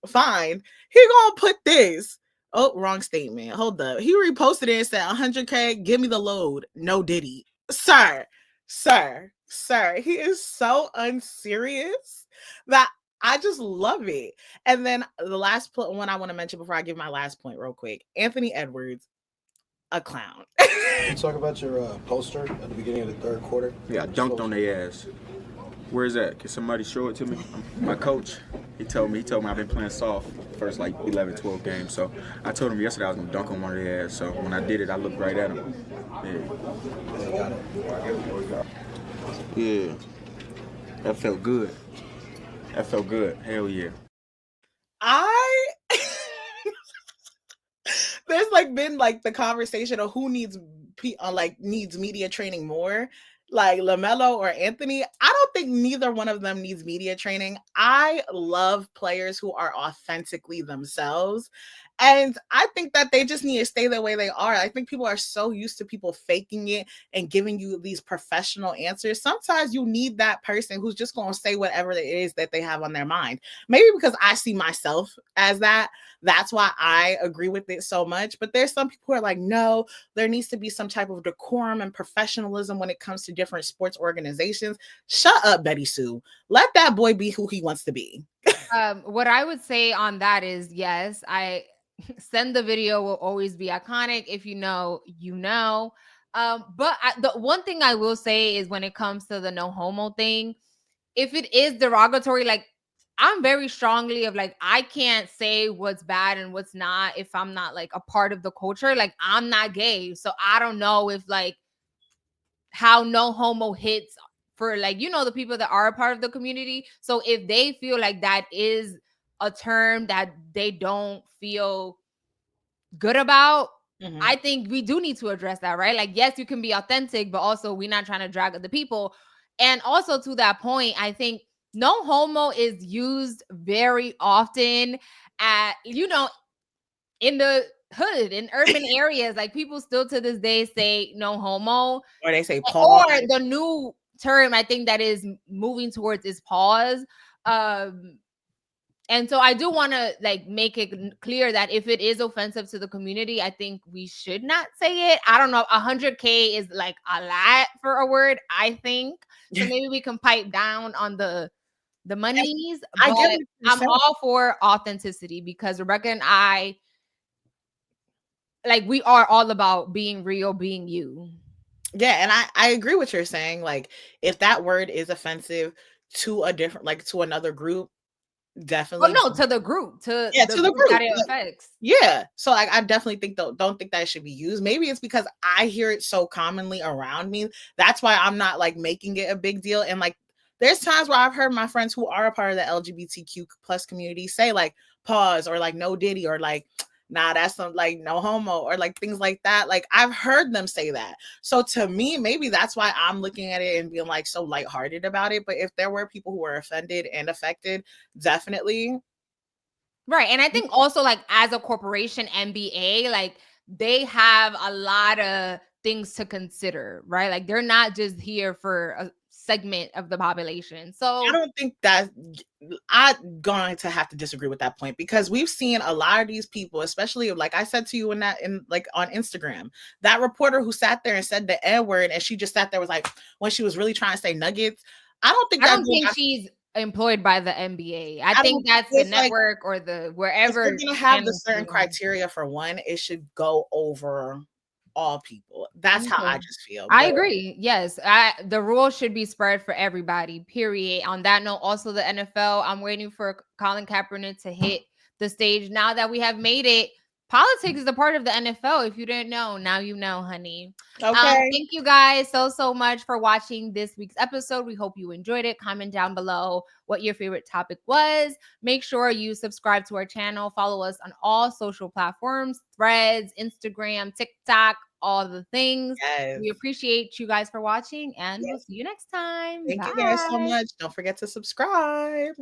fined, he gonna put this. Oh, wrong statement. Hold up. He reposted it and said, 100K, give me the load. No Diddy. Sir, he is so unserious that I just love it. And then the last one I want to mention before I give my last point real quick, Anthony Edwards, a clown. Can you talk about your poster at the beginning of the third quarter? Yeah, I dunked on their ass. Where is that? Can somebody show it to me? My coach, he told me I've been playing soft first like 11, 12 games. So I told him yesterday I was gonna dunk on one of their ass. So when I did it, I looked right at him. Yeah. That felt good. Hell yeah. There's like been like the conversation of who needs media training more, like LaMelo or Anthony. I don't think neither one of them needs media training. I love players who are authentically themselves. And I think that they just need to stay the way they are. I think people are so used to people faking it and giving you these professional answers. Sometimes you need that person who's just going to say whatever it is that they have on their mind. Maybe because I see myself as that. That's why I agree with it so much. But there's some people who are like, no, there needs to be some type of decorum and professionalism when it comes to different sports organizations. Shut up, Betty Sue. Let that boy be who he wants to be. What I would say on that is, yes, send the video will always be iconic. If you know, you know. But the one thing I will say is when it comes to the no homo thing, if it is derogatory, like I'm very strongly of like, I can't say what's bad and what's not if I'm not like a part of the culture. Like I'm not gay. So I don't know if like how no homo hits for like, the people that are a part of the community. So if they feel like that is a term that they don't feel good about, I think we do need to address that, right? Like, yes, you can be authentic, but also we're not trying to drag other people. And also to that point, I think no homo is used very often at, in the hood, in urban areas. Like people still to this day say no homo. Or they say pause. Or the new term I think that is moving towards is pause. And so I do want to like make it clear that if it is offensive to the community, I think we should not say it. I don't know. 100K is like a lot for a word, I think. So maybe we can pipe down on the monies. But I'm all for authenticity because Rebecca and I, like, we are all about being real, being you. Yeah, and I agree with what you're saying. Like, if that word is offensive to a different, like to another group, definitely. Well, no, to the group, to the group that it affects. Yeah, so like I definitely don't think that it should be used. Maybe it's because I hear it so commonly around me. That's why I'm not like making it a big deal. And like, there's times where I've heard my friends who are a part of the LGBTQ plus community say like pause or like no Diddy or like, nah, that's some like no homo or like things like that. Like I've heard them say that. So to me, maybe that's why I'm looking at it and being like so lighthearted about it. But if there were people who were offended and affected, definitely. Right. And I think also like as a corporation, NBA, like they have a lot of things to consider, right? Like they're not just here for segment of the population. So I don't think that I'm going to have to disagree with that point, because we've seen a lot of these people, especially like I said to you in like on Instagram, that reporter who sat there and said the N word, and she just sat there was like, when she was really trying to say nuggets. I don't think she's employed by the NBA. I think that's the network or the wherever. If you're gonna have the certain criteria for one, it should go over all people. That's how I just feel. I agree. Yes. The rule should be spread for everybody, period. On that note, also the NFL, I'm waiting for Colin Kaepernick to hit the stage. Now that we have made it, politics is a part of the NFL. If you didn't know, now you know, honey. Okay. Thank you guys so much for watching this week's episode. We hope you enjoyed it. Comment down below what your favorite topic was. Make sure you subscribe to our channel. Follow us on all social platforms, Threads, Instagram, TikTok, all the things. Yes. We appreciate you guys for watching, and we'll see you next time. Thank you guys so much. Don't forget to subscribe.